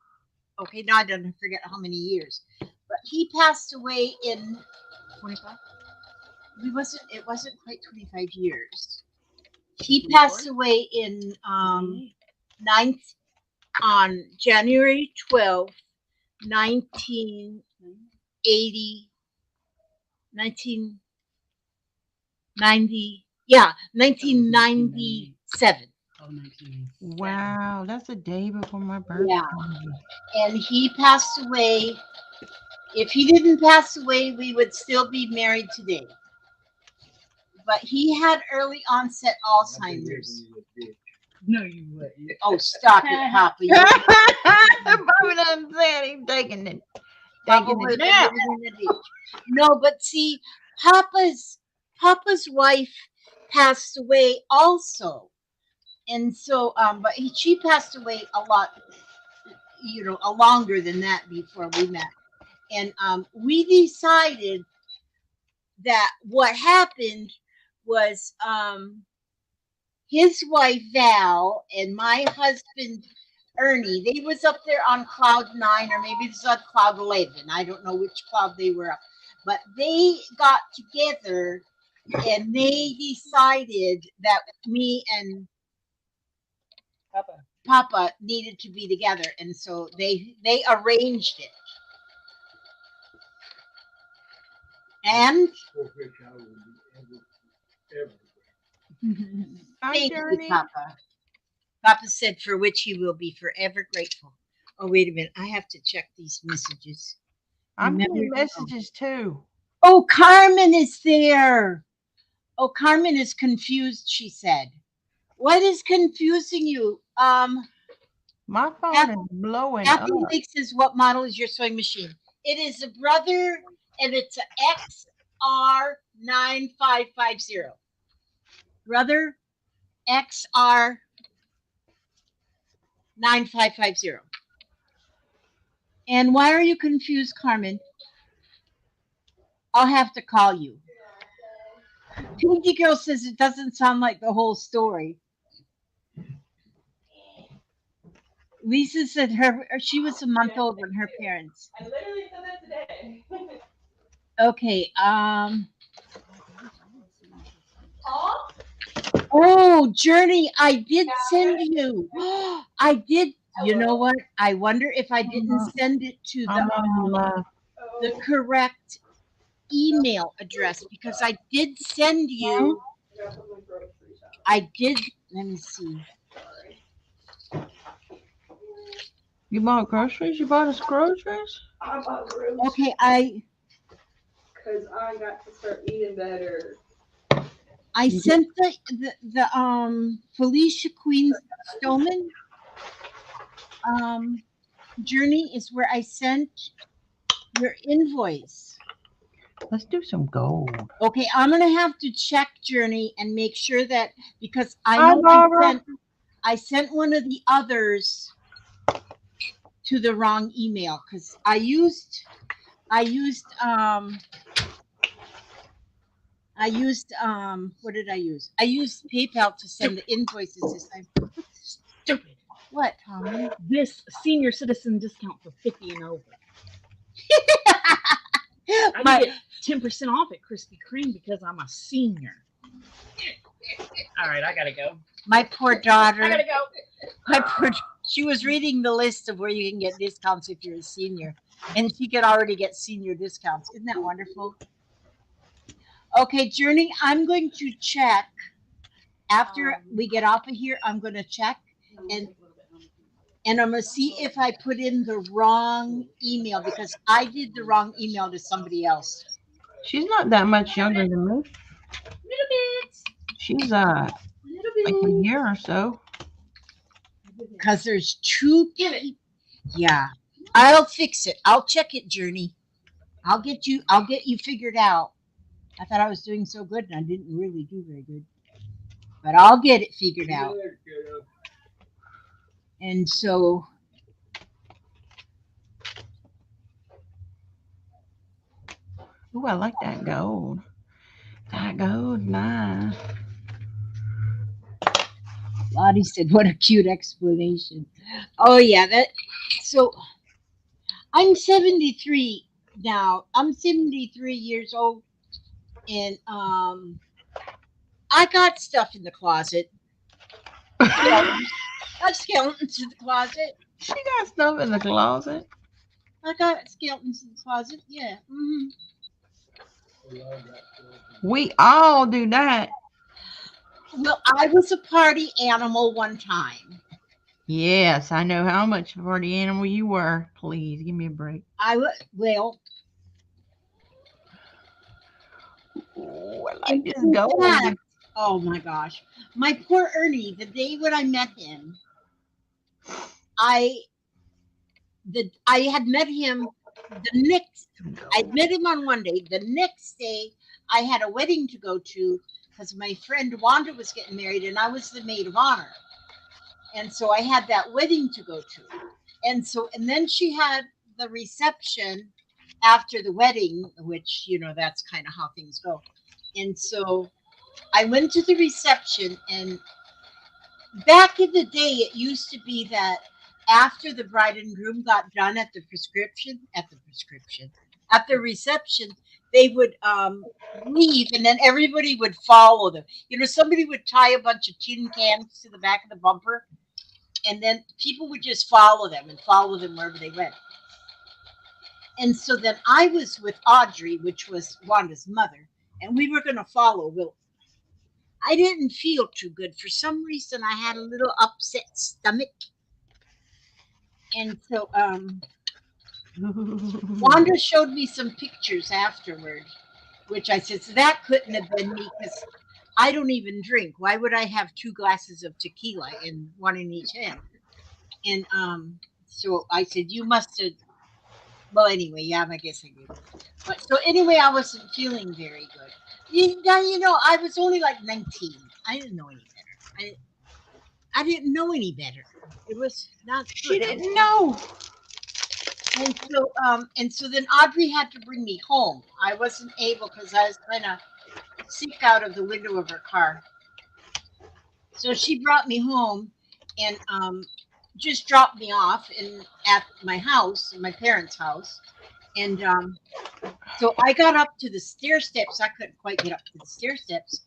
okay, now I don't forget how many years. But he passed away in 25. It wasn't quite 25 years. He 24? passed away in ninth on January 12th, 1980 1990 yeah, 1997. Oh, 1987. wow. That's a day before my birthday. Yeah. And he passed away. If he didn't pass away, we would still be married today. But he had early onset Alzheimer's. No, you wouldn't. Oh, stop it, Papa. Bobby doesn't say it. He's Papa taking would it have now. been living in the ditch. No, but see, Papa's wife passed away also, and so but she passed away a lot, a longer than that before we met, and we decided that what happened was his wife Val and my husband Ernie, they was up there on cloud 9 or maybe it's on cloud 11. I don't know which cloud they were up, but they got together and they decided that me and Papa needed to be together, and so they arranged it. And Hi, thank you, Journey. Papa. Papa said, for which he will be forever grateful. Oh, wait a minute. I have to check these messages. I'm getting Remember? messages too. Oh, Carmen is there. Oh, Carmen is confused, she said. What is confusing you? My phone Happy, is blowing up. Happy Lake says, what model is your sewing machine? It is a Brother, and it's a XR9550. Brother XR9550. And why are you confused, Carmen? I'll have to call you. Pinky Girl says it doesn't sound like the whole story. Lisa said she was a month old when her parents. I literally said that today. Okay. Paul? Oh, Journey, I did send you. I did. You know what? I wonder if I didn't send it to I'm in love. the correct email address because I did send you. I did. Let me see. You bought groceries? You bought us groceries? I bought groceries. Okay, Because I got to start eating better. I sent the Felicia Queen Stoneman Journey is where I sent your invoice. Let's do some gold. Okay, I'm gonna have to check Journey and make sure that because I Hi, know Barbara. I sent one of the others to the wrong email because I used what did I use? I used PayPal to send the invoices this time. Stupid. What, Tommy? This senior citizen discount for 50 and over. I My- get 10% off at Krispy Kreme because I'm a senior. All right, I gotta go. My poor daughter. I gotta go. She was reading the list of where you can get discounts if you're a senior, and she could already get senior discounts. Isn't that wonderful? Okay, Journey, I'm going to check after we get off of here. I'm going to check and I'm going to see if I put in the wrong email because I did the wrong email to somebody else. She's not that much younger than me. Little bit. She's Little like a bit. year or so. Because there's two. Give it. Yeah, I'll fix it. I'll check it, Journey. I'll get you. I'll get you figured out. I thought I was doing so good, and I didn't really do very good. But I'll get it figured See you out. later, kiddo. And so, Ooh, I like that gold. That gold, nice. Lottie said, "What a cute explanation." Oh yeah, that. So I'm 73 now. I'm 73 years old, and I got stuff in the closet. Skeletons. I got skeletons in the closet. She got stuff in the closet. I got skeletons in the closet. Yeah. We all got children. We all do that. Well, I was a party animal one time. Yes, I know how much of the animal you were. Please give me a break. I was well. Ooh, I like this In gold. fact, oh my gosh, my poor Ernie. The day when I met him, I I had met him the next. I'd met him on one day. The next day, I had a wedding to go to because my friend Wanda was getting married, and I was the maid of honor. And so I had that wedding to go to. And then she had the reception after the wedding, which that's kind of how things go. And so I went to the reception, and back in the day, it used to be that after the bride and groom got done at the reception, they would leave, and then everybody would follow them. Somebody would tie a bunch of tin cans to the back of the bumper, and then people would just follow them and follow them wherever they went. And so then I was with Audrey, which was Wanda's mother, and we were going to follow. Well, I didn't feel too good. For some reason, I had a little upset stomach. And so Wanda showed me some pictures afterward, which I said, so that couldn't have been me because I don't even drink. Why would I have two glasses of tequila and one in each hand? And so I said, you must have. Well, anyway, yeah, I guess I did. But so anyway, I wasn't feeling very good. I was only like 19. I didn't know any better. I didn't know any better. It was not She good. didn't know. And so then Audrey had to bring me home. I wasn't able because I was kind of sick out of the window of her car. So she brought me home and just dropped me off at my house, my parents' house. And so I got up to the stair steps. I couldn't quite get up to the stair steps.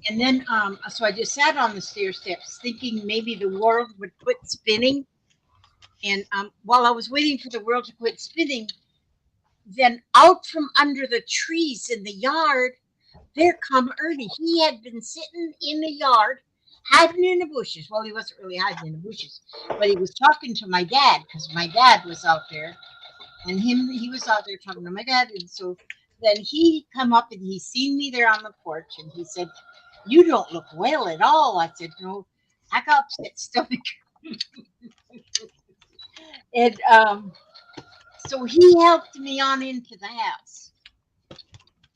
And then, so I just sat on the stair steps thinking maybe the world would quit spinning. And while I was waiting for the world to quit spinning, then out from under the trees in the yard, there come Ernie. He had been sitting in the yard, hiding in the bushes. Well, he wasn't really hiding in the bushes, but he was talking to my dad because my dad was out there, and he was out there talking to my dad. And so then he come up and he seen me there on the porch, and he said, "You don't look well at all." I said, "No, I got upset stomach." And so he helped me on into the house.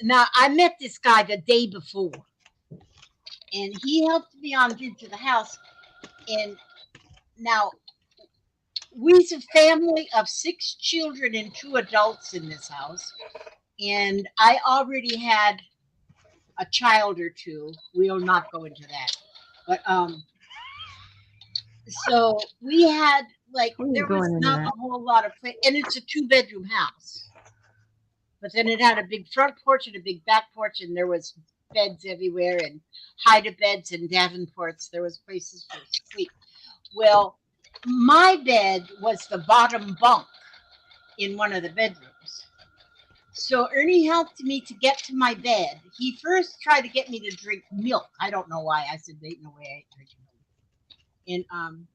Now I met this guy the day before, and he helped me on into the house. And now we's a family of 6 children and 2 adults in this house, and I already had a child or two. We'll not go into that, but so we had like We ain't there was going into not that. a whole lot of place, and it's a 2 bedroom house. But then it had a big front porch and a big back porch, and there was beds everywhere, and hide a beds and davenports. There was places for sleep. Well, my bed was the bottom bunk in one of the bedrooms. So Ernie helped me to get to my bed. He first tried to get me to drink milk. I don't know why. I said, "Ain't no way I ain't drinking milk." And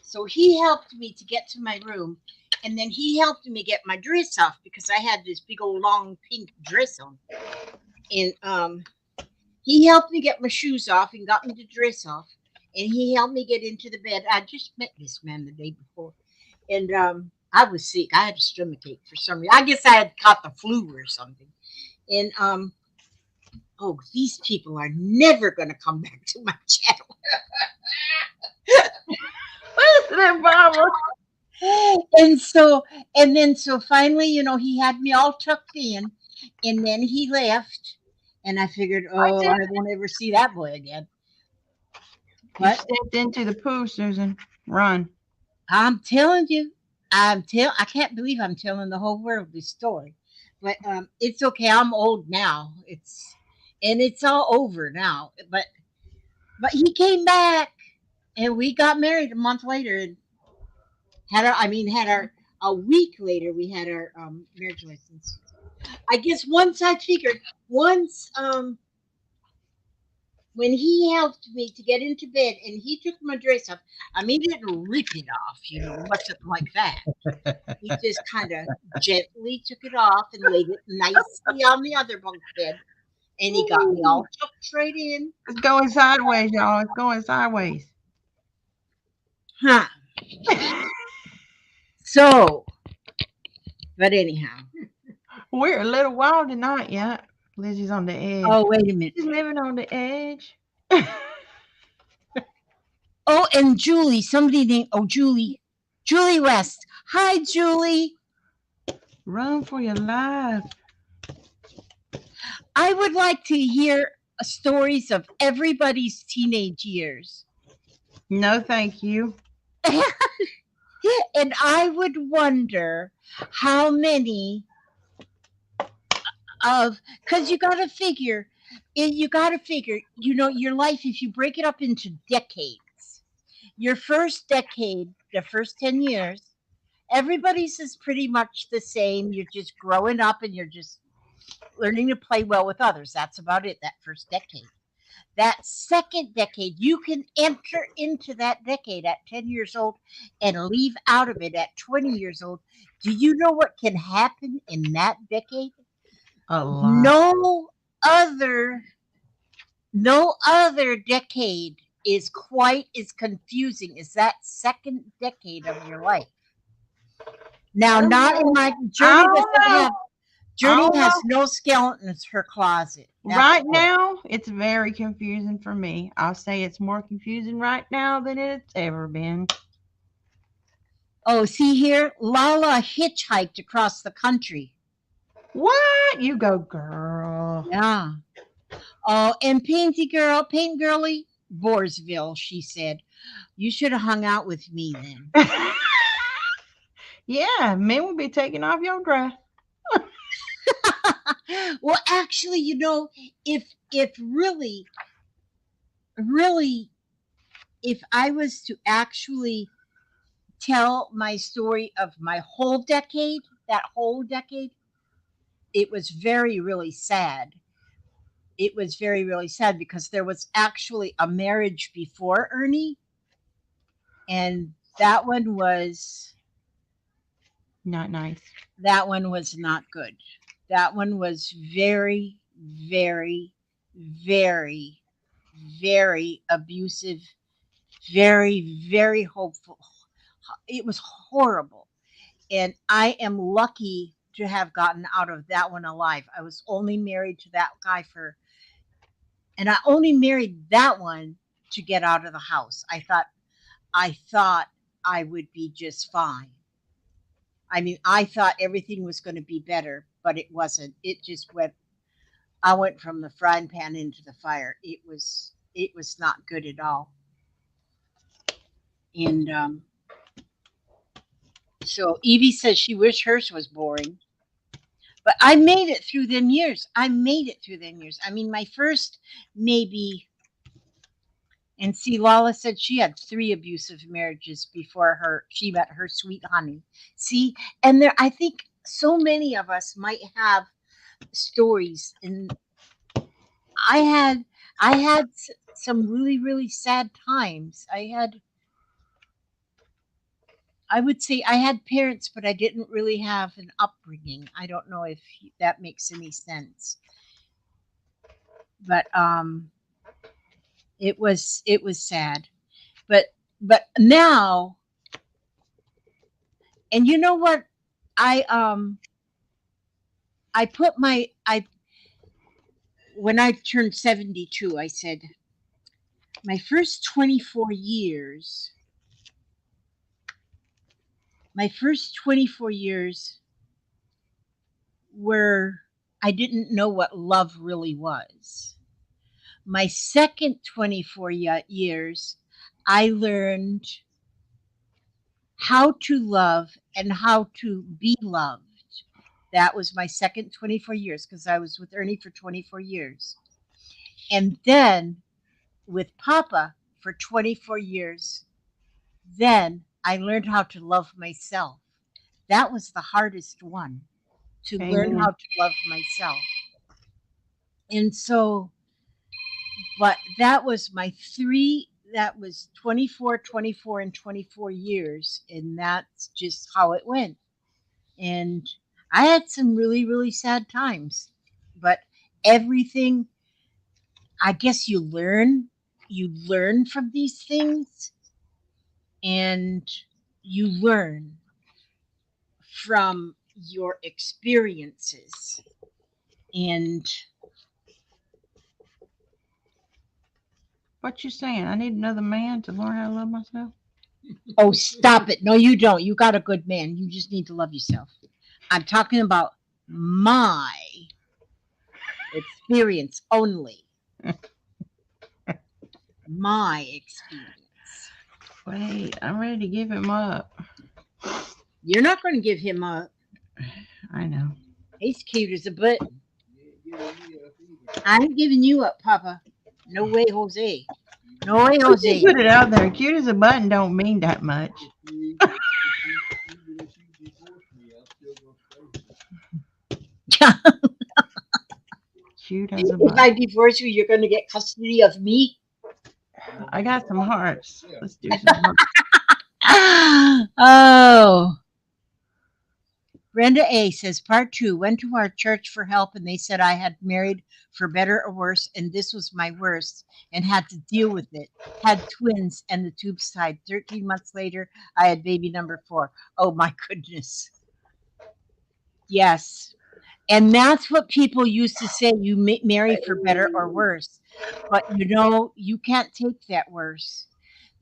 so he helped me to get to my room, and then he helped me get my dress off because I had this big old long pink dress on. And He helped me get my shoes off and got me the dress off, and he helped me get into the bed. I just met this man the day before, and I was sick. I had a stomach ache for some reason. I guess I had caught the flu or something. And oh, these people are never gonna come back to my channel. Listen, Barbara. And so and then so finally, he had me all tucked in, and then he left, and I figured, I oh, did. I won't ever see that boy again. You But stepped into the poo, Susan. Run. I'm telling you, I can't believe I'm telling the whole world this story. But it's okay. I'm old now. It's all over now. But he came back, and we got married a month later, and had our a week later we had our marriage license. I guess once I figured once when he helped me to get into bed and he took my dress off, I mean, he didn't rip it off, wasn't like that. He just kind of gently took it off and laid it nicely on the other bunk bed, and he got me all tucked right in. It's going sideways, y'all. It's going sideways. Huh. So, but anyhow. We're a little wild tonight, yeah. Lizzie's on the edge. Oh, wait a minute. She's living on the edge. Oh, and Julie, somebody named Julie West. Hi, Julie. Run for your life. I would like to hear stories of everybody's teenage years. No, thank you. And I would wonder how many of, because your life, if you break it up into decades, your first decade, the first 10 years, everybody's is pretty much the same. You're just growing up and you're just learning to play well with others. That's about it, that first decade. That second decade, you can enter into that decade at 10 years old and leave out of it at 20 years old. Do you know what can happen in that decade? A lot. No other decade is quite as confusing as that second decade of your life. Now, not in my I Journey don't doesn't know. have I Journey don't has know. no skeletons in her closet. That's Right good. now, it's very confusing for me. I'll say it's more confusing right now than it's ever been. Oh, see here, Lala hitchhiked across the country. What? You go, girl. Yeah. Oh, and Paint Girly, Borsville, she said. You should have hung out with me then. Yeah, men will be taking off your dress. Well, actually, if really, if I was to actually tell my story of my whole decade, that whole decade, it was very, really sad. It was very, really sad because there was actually a marriage before Ernie, and Not nice. that one was not good. That one was very, very, very, very abusive, very, very hopeful. It was horrible. And I am lucky to have gotten out of that one alive. I was only married to that guy and I only married that one to get out of the house. I thought I would be just fine. I mean, I thought everything was going to be better, but it wasn't. It just went. I went from the frying pan into the fire. It was not good at all. And so Evie says she wished hers was boring, but I made it through them years. I made it through them years. I mean, my first maybe. And see, Lala said she had 3 abusive marriages before she met her sweet honey. See, and I think so many of us might have stories, and I had some really, really sad times. I would say I had parents, but I didn't really have an upbringing. I don't know if that makes any sense. but it was sad. But now, and you know what? I I put my I when I turned 72, I said my first 24 years, my first 24 years were I didn't know what love really was. My second 24 years, I learned how to love and how to be loved. That was my second 24 years because I was with Ernie for 24 years. And then with Papa for 24 years, then I learned how to love myself. That was the hardest one, to learn Amen. how to love myself. And so, but that was my three, that was 24, 24, and 24 years. And that's just how it went. And I had some really, really sad times. But everything, I guess you learn from these things, and you learn from your experiences. And What you saying? I need another man to learn how to love myself. oh, stop it. No, you don't. You got a good man. You just need to love yourself. I'm talking about my experience only. My experience. Wait, I'm ready to give him up. You're not going to give him a. I know. He's cute as a button. You ain't giving me up either. I ain't giving you up, Papa. No way, Jose. No way, But you Jose. put it out there. Cute as a button don't mean that much. Even if you divorce me, I'm still gonna stay here. Cute as a If I button. divorce you, you're going to get custody of me. No, I got some hearts. yeah. Let's do some hearts. Oh. Brenda A says, part two, went to our church for help and they said I had married for better or worse, and this was my worst and had to deal with it. Had twins and the tubes tied. 13 months later, I had baby number 4. Oh my goodness. Yes. And that's what people used to say, you marry for better or worse. But you can't take that worse.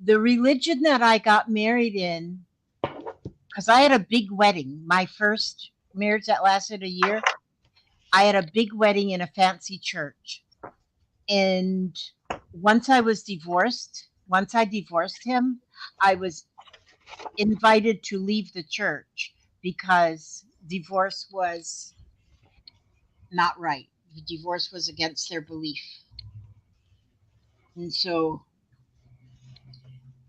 The religion that I got married in, because I had a big wedding, my first marriage that lasted a year, I had a big wedding in a fancy church. And once I divorced him, I was invited to leave the church because divorce was not right. The divorce was against their belief. And so,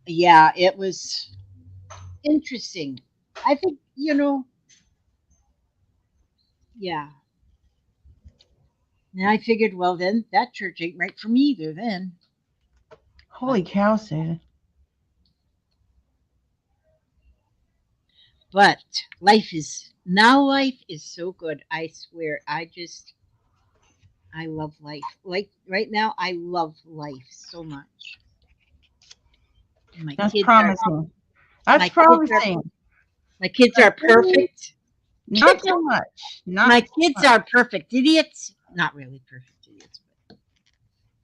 yeah, it was interesting. I think, yeah. And I figured, well, then that church ain't right for me either then. But Holy cow, Susan. But life is so good. I swear. I love life. Like right now, I love life so much. My That's kids are promising. That's my kids are promising. my kids That's are really perfect. not so much. Not My so kids much. are perfect idiots. Not really perfect idiots, but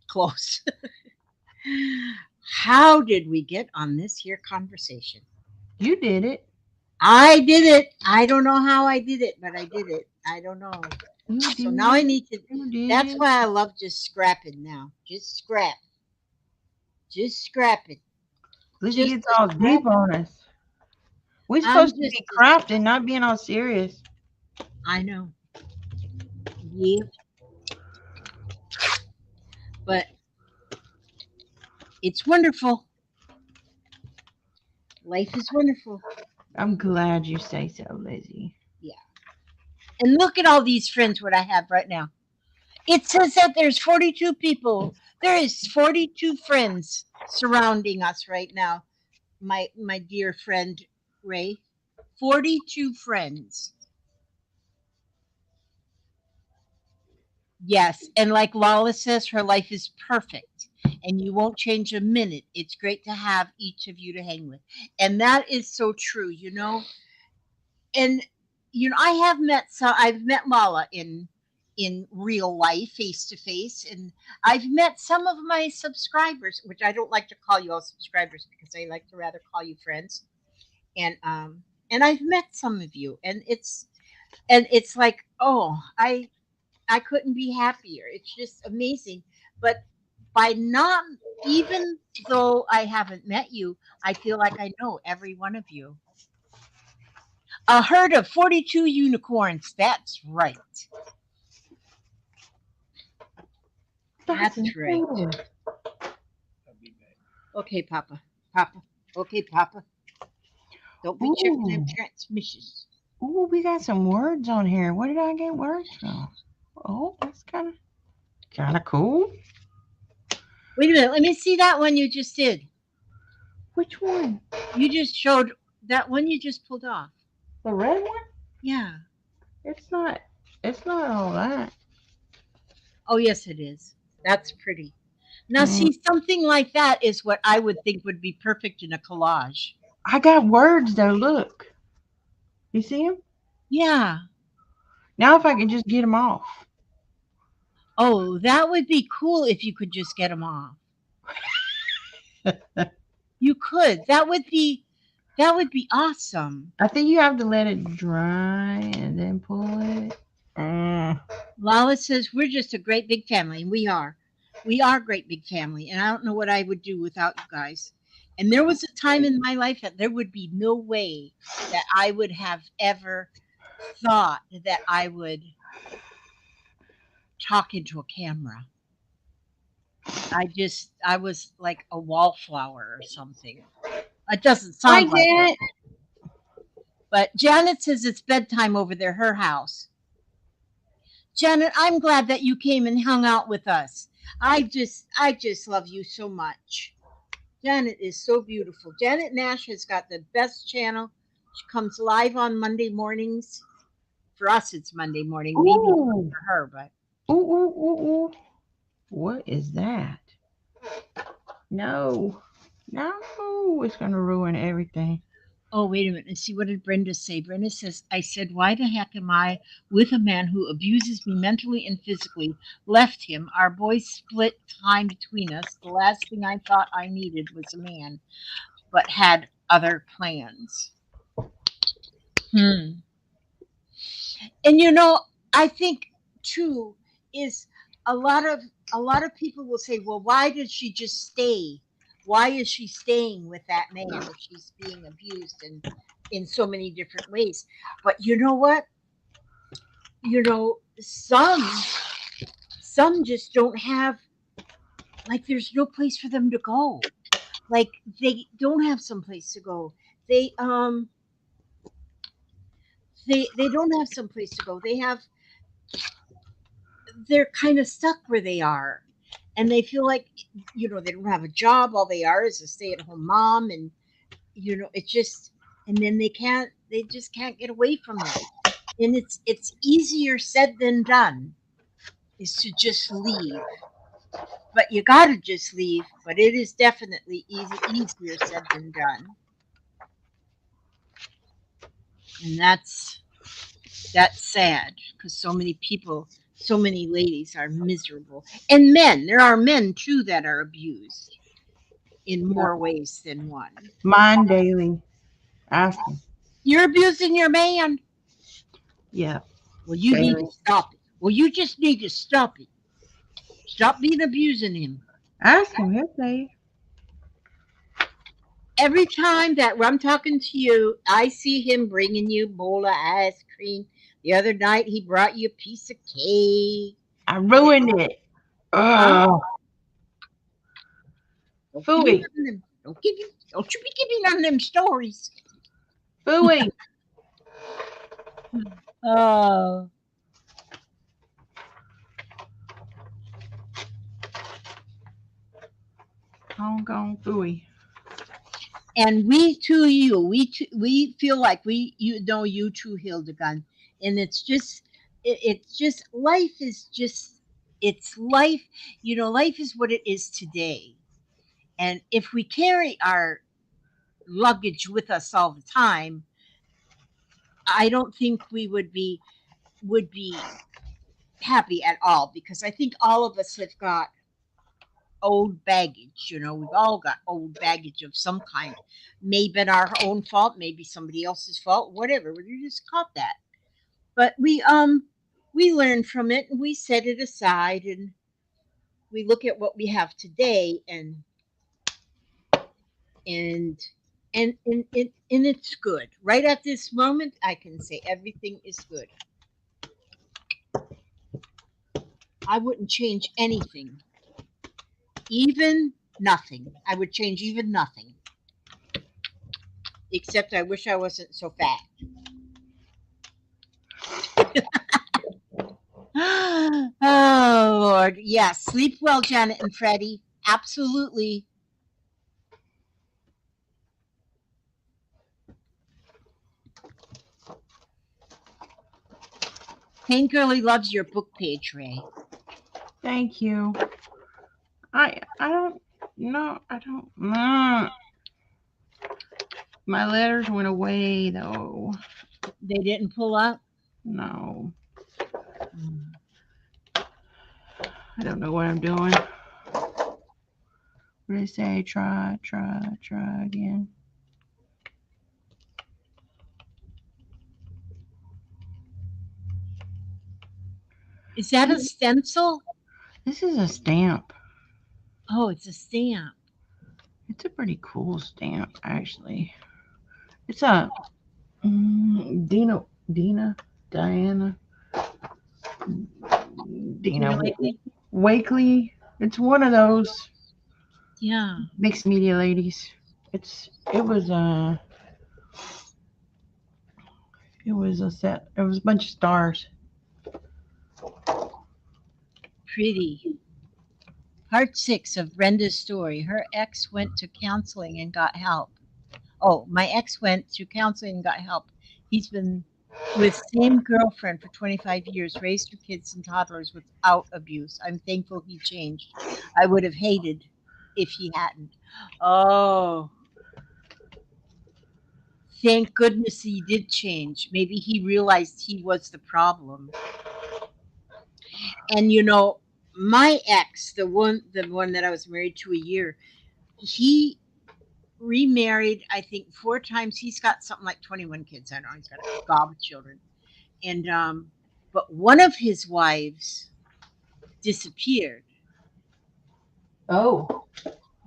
close. How did we get on this here conversation? You did it. I did it. I don't know how I did it, but I did it. I don't know. You So did now I it. need to. You did That's it. why I love just scrapping now. Just scrap. Just scrap it. Lizzie Just gets a all scrap. deep on us. We're I'm supposed to just. be crafting, not being all serious. I know. Yeah, but it's wonderful. Life is wonderful. I'm glad you say so, Lizzie. Yeah. And look at all these friends what I have right now. It says that there's 42 people. There is 42 friends surrounding us right now. My dear friend Ray. 42 friends. Yes, and like Lala says, her life is perfect, and you won't change a minute. It's great to have each of you to hang with, and that is so true. And I have met I've met Lala in real life, face to face, and I've met some of my subscribers, which I don't like to call you all subscribers because I like to rather call you friends. And I've met some of you, and it's like, oh, I couldn't be happier. It's just amazing. But by not, even though I haven't met you, I feel like I know every one of you. A herd of 42 unicorns. That's right. That's That's right. incredible. I'll be back. Okay, Papa. Papa. Okay, Papa. Don't be checking them Ooh, transmissions. ooh, we got some words on here. Where did I get words from? Oh, that's kind of cool. Wait a minute. Let me see that one you just did. Which one? You just showed that one you just pulled off. The red one? Yeah. It's not. It's not all that. Oh, yes, it is. That's pretty. Now, Mm, see, something like that is what I would think would be perfect in a collage. I got words though. Look, you see them? Yeah. Now, if I could just get them off. Oh, that would be cool if you could just get them off. You could. That would be awesome. I think you have to let it dry and then pull it. Mm. Lala says we're just a great big family, and we are. We are a great big family, and I don't know what I would do without you guys. And there was a time in my life that there would be no way that I would have ever thought that I would talk into a camera. I was like a wallflower or something. It doesn't Hi, sound like it. Janet. But Janet says it's bedtime over there, her house. Janet, I'm glad that you came and hung out with us. I just love you so much. Janet is so beautiful. Janet Nash has got the best channel. She comes live on Monday mornings. For us, it's Monday morning, maybe not Ooh, for her, but ooh, ooh, ooh, ooh. What is that? No, no, it's gonna ruin everything. oh, wait a minute. And see, what did Brenda say? Brenda says, I said, why the heck am I with a man who abuses me mentally and physically? Left him. Our boys split time between us. The last thing I thought I needed was a man, but had other plans. Hmm. And I think too is a lot of a lot of people will say, well, why did she just stay? Why is she staying with that man if she's being abused and in so many different ways? But you know what? Some just don't have, like, there's no place for them to go. Like, they don't have some place to go. They don't have some place to go. They're kind of stuck where they are, and they feel like they don't have a job. All they are is a stay-at-home mom, and it just, and then they just can't get away from it. And it's easier said than done, is to just leave. But you got to just leave, but it is definitely easier said than done. And that's sad, because so many people, so many ladies are miserable, and men, there are men too that are abused in Yeah. more ways than one. Mine daily. Ask him. You're abusing your man. Yeah, Well, you need to daily. stop it. Well, you just need to stop it. Stop being abusing him. Ask him. He'll say. Every time that I'm talking to you, I see him bringing you a bowl of ice cream. The other night, he brought you a piece of cake. I ruined it. Huh? Ugh. Don't give me Fooey. none of them. Don't you be giving none of them stories. Fooey. Oh. Hong Kong Fooey. And we feel like you too, Hildegard. And it's just life is just it's life. Life is what it is today. And if we carry our luggage with us all the time, I don't think we would be happy at all, because I think all of us have got old baggage. We've all got old baggage of some kind. Maybe our own fault, maybe somebody else's fault, whatever. We just caught that. But we learn from it, and we set it aside, and we look at what we have today, and and it's good. Right at this moment, I can say everything is good. I wouldn't change anything, even nothing. I would change even nothing, except I wish I wasn't so fat. Oh Lord, yes. Sleep well, Janet and Freddie. Absolutely. Pain Girly loves your book page, Ray. Thank you. I don't no, I don't. My letters went away though. They didn't pull up. No, Mm. I don't know what I'm doing. What did they say? Try again. Is that a stencil? This is a stamp. Oh, it's a stamp. It's a pretty cool stamp, actually. It's a Diana Dina Really? Wakely. It's one of those Yeah. mixed media ladies. It was a set. It was a bunch of stars. Pretty. Part 6 of Brenda's story. Her ex went to counseling and got help. Oh, my ex went to counseling and got help. He's been with same girlfriend for 25 years, raised her kids and toddlers without abuse. I'm thankful he changed. I would have hated if he hadn't. Oh, thank goodness he did change. Maybe he realized he was the problem. And my ex, the one that I was married to a year, he remarried, I think, 4 times. He's got something like 21 kids. I don't know. He's got a gob of children. And but one of his wives disappeared. Oh.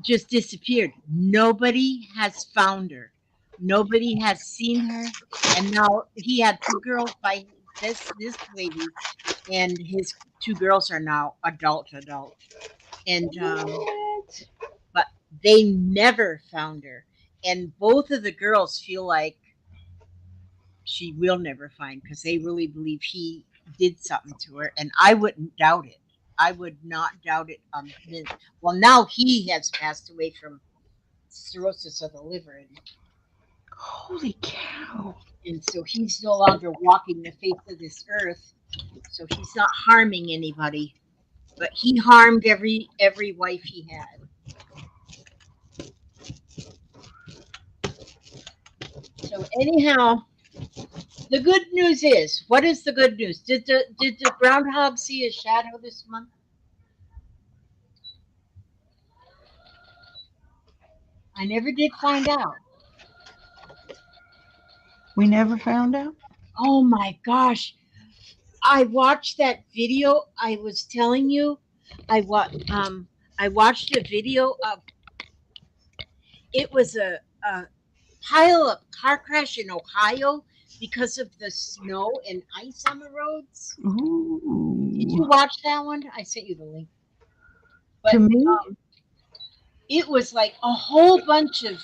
Just disappeared. Nobody has found her. Nobody has seen her. And now he had 2 girls by this lady, and his 2 girls are now adult. And What? but they never found her. And both of the girls feel like she will never find, because they really believe he did something to her, and I wouldn't doubt it. I would not doubt it. Well, now he has passed away from cirrhosis of the liver, Holy cow. and so he's no longer walking the face of this earth. So he's not harming anybody, but he harmed every wife he had. So anyhow, the good news is, what is the good news? Did the groundhog see a shadow this month? I never did find out. We never found out? Oh my gosh. I watched that video I was telling you. I watched a video of, it was a pile up car crash in Ohio because of the snow and ice on the roads. Did you Ooh. watch that one? I sent you the link. To But me? it was like a whole bunch of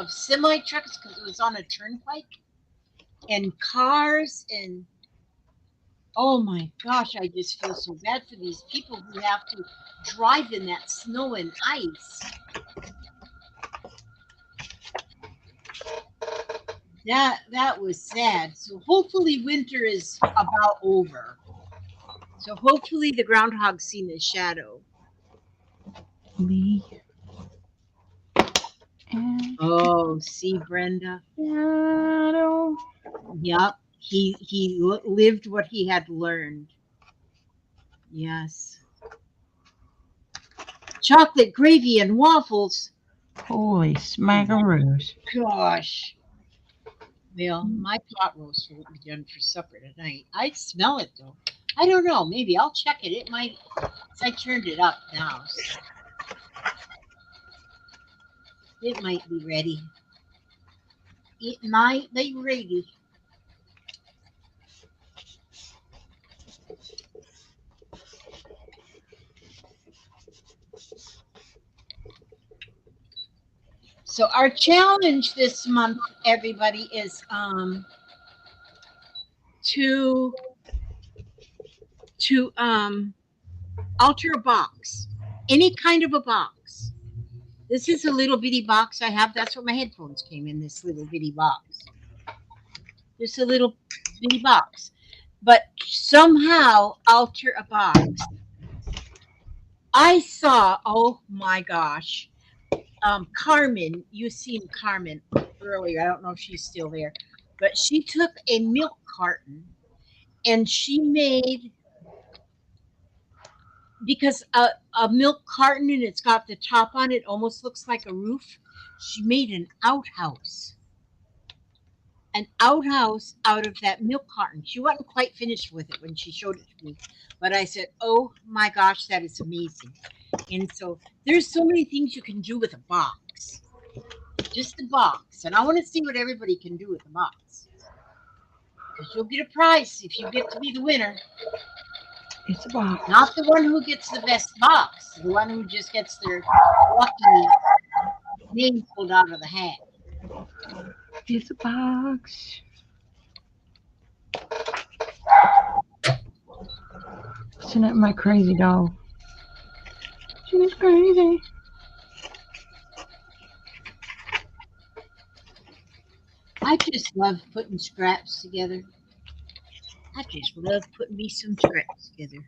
semi trucks, because it was on a turnpike, and cars, and oh my gosh, I just feel so bad for these people who have to drive in that snow and ice. That was sad. So hopefully winter is about over. So hopefully the groundhog's seen his shadow. Me and Oh, see, Brenda. shadow. Yep, he lived what he had learned. Yes, chocolate gravy and waffles. Holy smackaroos. Gosh. Well, my pot roast won't be done for supper tonight. I smell it though. I don't know. Maybe I'll check it. It might. 'Cause I turned it up now, so it might be ready. It might be ready. So our challenge this month, everybody, is to to alter a box, any kind of a box. This is a little bitty box I have. That's what my headphones came in. This little bitty box. Just a little bitty box, but somehow alter a box. I saw. Oh my gosh, Carmen. You seen Carmen earlier? I don't know if she's still there, but she took a milk carton and she made because a milk carton and it's got the top on it almost looks like a roof. She made an outhouse out of that milk carton. She wasn't quite finished with it when she showed it to me, but I said, "Oh my gosh, that is amazing!" And so there's so many things you can do with a box, just a box. And I want to see what everybody can do with a box because you'll get a prize if you get to be the winner. It's a box. Not the one who gets the best box, the one who just gets their lucky name pulled out of the hat. It's a box. Isn't that my crazy dog? She's crazy. I just love putting scraps together. I just love putting me some scraps together.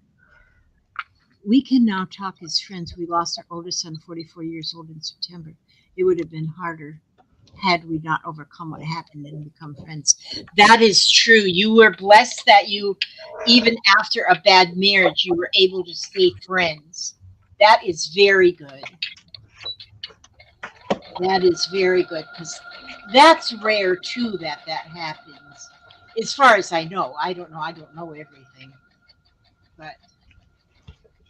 We can now talk as friends. We lost our oldest son, 44 years old, in September. It would have been harder had we not overcome what happened and become friends. That is true. You were blessed that you, even after a bad marriage, you were able to stay friends. That is very good. That is very good because that's rare too that happens. As far as I know, I don't know. I don't know everything, but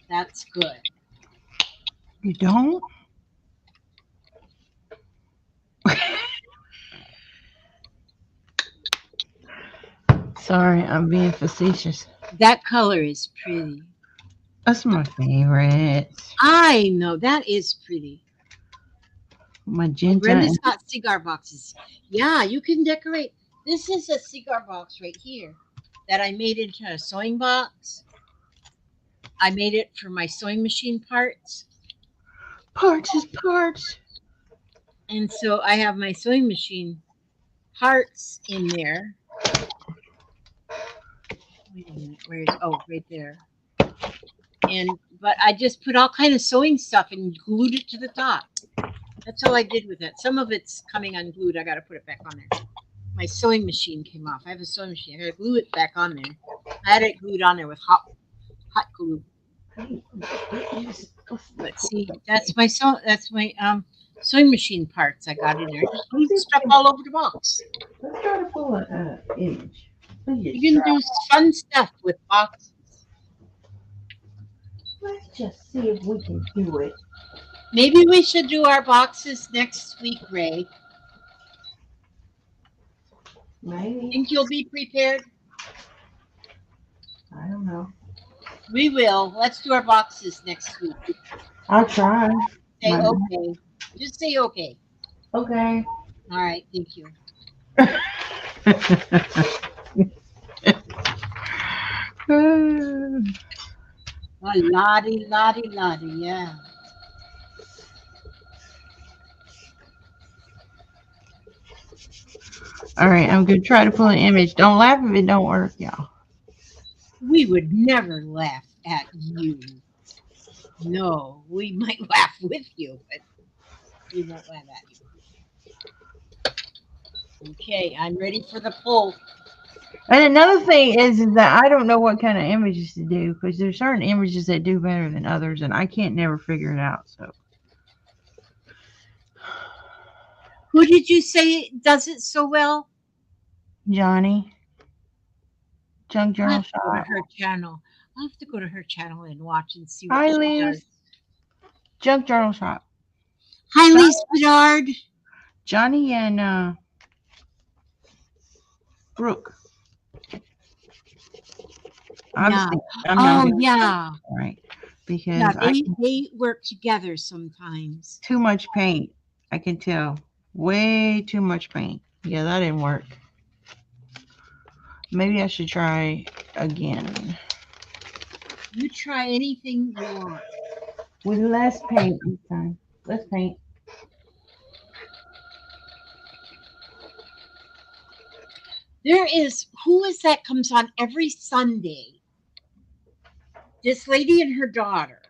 that's good. You don't? Sorry, I'm being facetious. That color is pretty. That's my favorite. I know that is pretty. Magenta Brenda's and got cigar boxes. Yeah, you can decorate. This is a cigar box right here that I made into a sewing box. I made it for my sewing machine parts. parts is parts. And so I have my sewing machine parts in there. Wait a minute, where's right there. And but I just put all kind of sewing stuff and glued it to the top. That's all I did with it. Some of it's coming unglued. I got to put it back on there. My sewing machine came off. I have a sewing machine. I got to glue it back on there. I had it glued on there with hot glue. But see, that's my sewing machine parts I got in there. Just glued stuff all over the box. Let's try to pull an image. You can do fun stuff with boxes. Let's just see if we can do it. Maybe we should do our boxes next week, Ray. Maybe. Think you'll be prepared? I don't know. We will. Let's do our boxes next week. I'll try. Say Maybe. okay. Just say okay. Okay. All right. Thank you. Oh, lottie, lottie, lottie. Yeah. All right, I'm gonna try to pull an image. Don't laugh if it don't work, y'all. We would never laugh at you. No, we might laugh with you, but we won't laugh at you. Okay, I'm ready for the poll. And another thing is that I don't know what kind of images to do because there's certain images that do better than others, and I can't never figure it out. So Who did you say does it so well? Johnny, Junk I'll Journal have to go to Shop. her channel. I'll have to go to her channel and watch and see what Hi, she Liz. does. Junk Journal Shop. Hi, Johnny, Lise Bedard. Johnny and Brooke. Yeah. Obviously, I'm not Oh, doing yeah. it right Yeah, because I they work together sometimes. too much paint. I can tell. Way too much paint. Yeah, that didn't work. Maybe I should try again. You try anything you want. With less paint this time. Less paint. There is who is that comes on every Sunday? This lady and her daughter.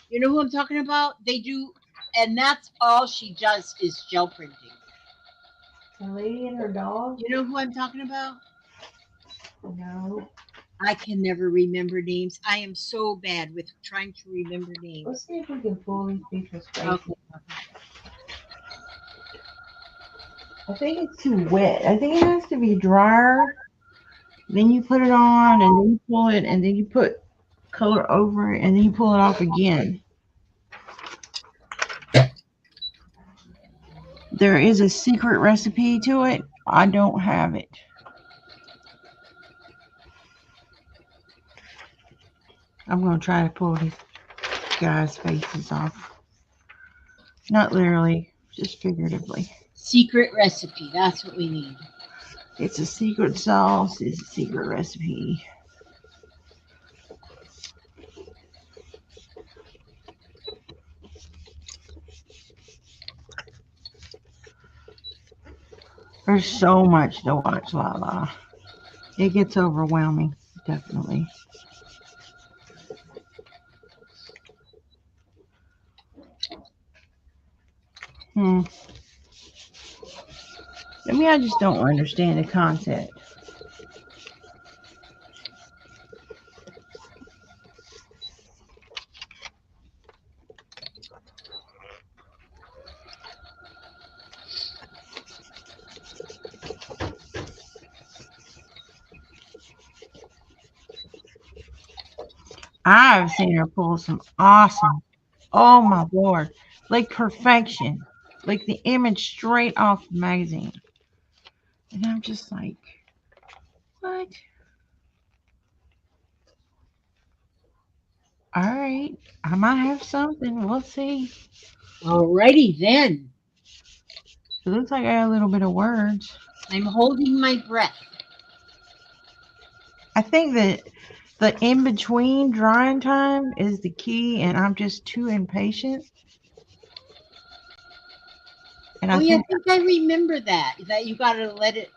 You know who I'm talking about? They do, and that's all she does is gel printing. The lady and her dog? You know who I'm talking about? No. I can never remember names. I am so bad with trying to remember Let's names. see if we can pull these people's faces. Okay. I think it's too wet. I think it has to be drier. Then you put it on and then you pull it and then you put color over it and then you pull it off again. There is a secret recipe to it. I don't have it. I'm going to try to pull these guys' faces off. Not literally, just figuratively. Secret recipe. That's what we need. It's a secret sauce. It's a secret recipe. There's so much to watch, Lala. It gets overwhelming, definitely. Hmm. Maybe I just don't understand the concept. I've seen her pull some awesome, oh my lord, like perfection, like the image straight off the magazine. And I'm just like, what? All right, I might have something. We'll see. Alrighty then. It looks like I got a little bit of words. I'm holding my breath. I think that the in between drying time is the key, and I'm just too impatient. And Oh I yeah, I think, think I remember that. That you gotta let it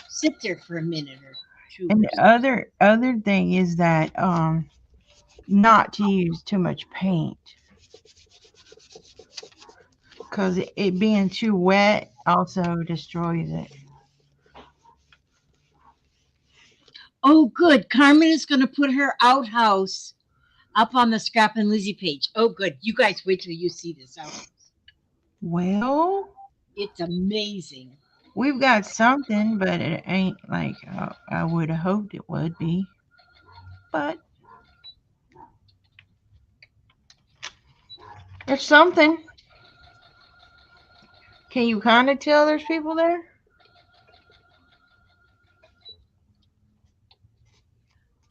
sit there for a minute or two and or the something. other thing is that not to use too much paint because it being too wet also destroys it. Oh good. Carmen is gonna put her outhouse up on the Scrap and Lizzie page. Oh good. You guys wait till you see this outhouse. Well, It's amazing. we've got something, but it ain't like I would have hoped it would be. But there's something. Can you kind of tell there's people there?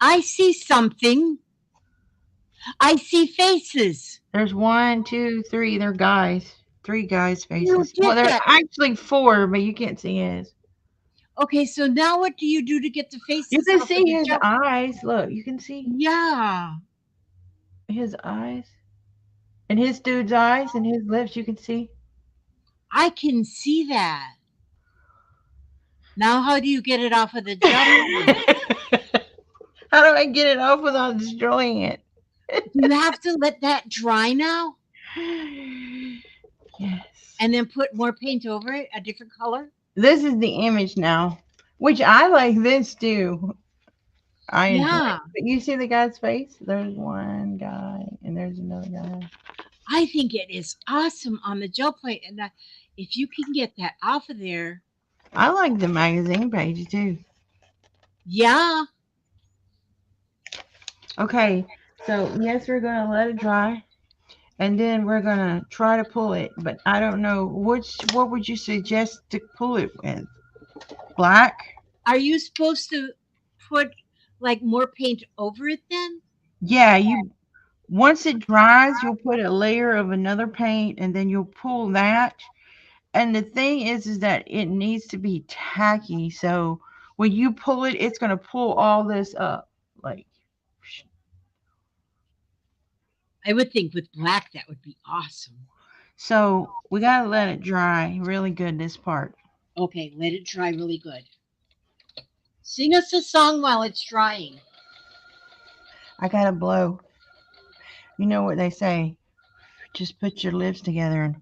I see something. I see faces. There's one, two, three. They're guys. Three guys' You faces. Well, did there are that. actually four, but you can't see his. Okay, so now what do you do to get the You faces can off of see the his gel? eyes. Look, you can see Yeah, his eyes. And his dude's eyes and his lips, you can see. I can see that. Now how do you get it off of the gel? How do I get it off without destroying it? You have to let that dry now Yes. and then put more paint over it, a different color. This is the image now, which I like this too. I enjoy it. Yeah, But you see the guy's face? There's one guy and there's another guy. I think it is awesome on the gel plate. And if you can get that off of there, I like the magazine page too. yeah. Okay, so yes, we're gonna let it dry, and then we're gonna try to pull it. But I don't know which. What would you suggest to pull it with? Black? Are you supposed to put like more paint over it then? Yeah, you. Once it dries, you'll put a layer of another paint, and then you'll pull that. And the thing is that it needs to be tacky. So when you pull it, it's gonna pull all this up. Like, I would think with black that would be awesome. so we gotta let it dry really good. This part. Okay, let it dry really good. Sing us a song while it's drying. I gotta blow. You know what they say? Just put your lips together and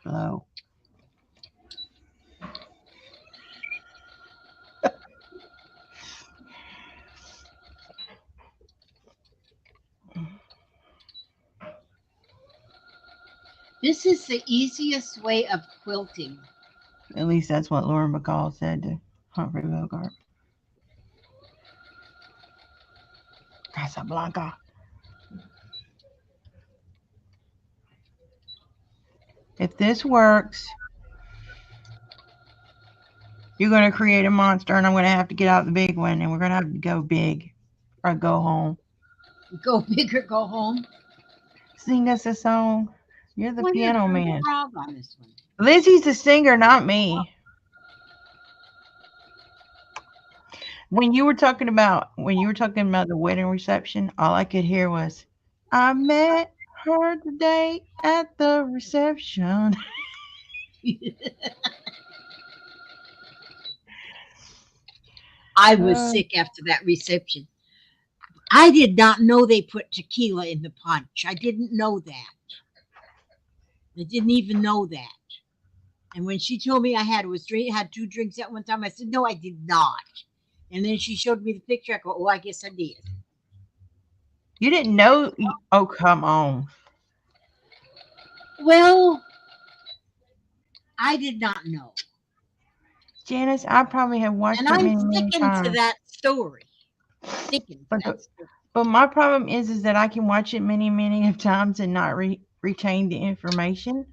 blow. This is the easiest way of quilting. At least that's what Lauren Bacall said to Humphrey Bogart. Casablanca. If this works, you're going to create a monster, and I'm going to have to get out the big one, and we're going to have to go big or go home. Go big or go home. Sing us a song. You're the Why is piano there a man. frog on this one? Lizzie's the singer, not me. When you were talking about the wedding reception, all I could hear was, "I met her today at the reception." I was Uh, sick after that reception. I did not know they put tequila in the punch. I didn't know that. I didn't even know that. And when she told me I had two drinks at one time, I said, no, I did not. And then she showed me the picture. I go, oh, I guess I did. you didn't know? Oh, come on. Well, I did not know. Janice, I probably have And watched it I'm many, many sticking to times. that story. Sticking to But that the, story. but my problem is that I can watch it many, many of times and not retain the information.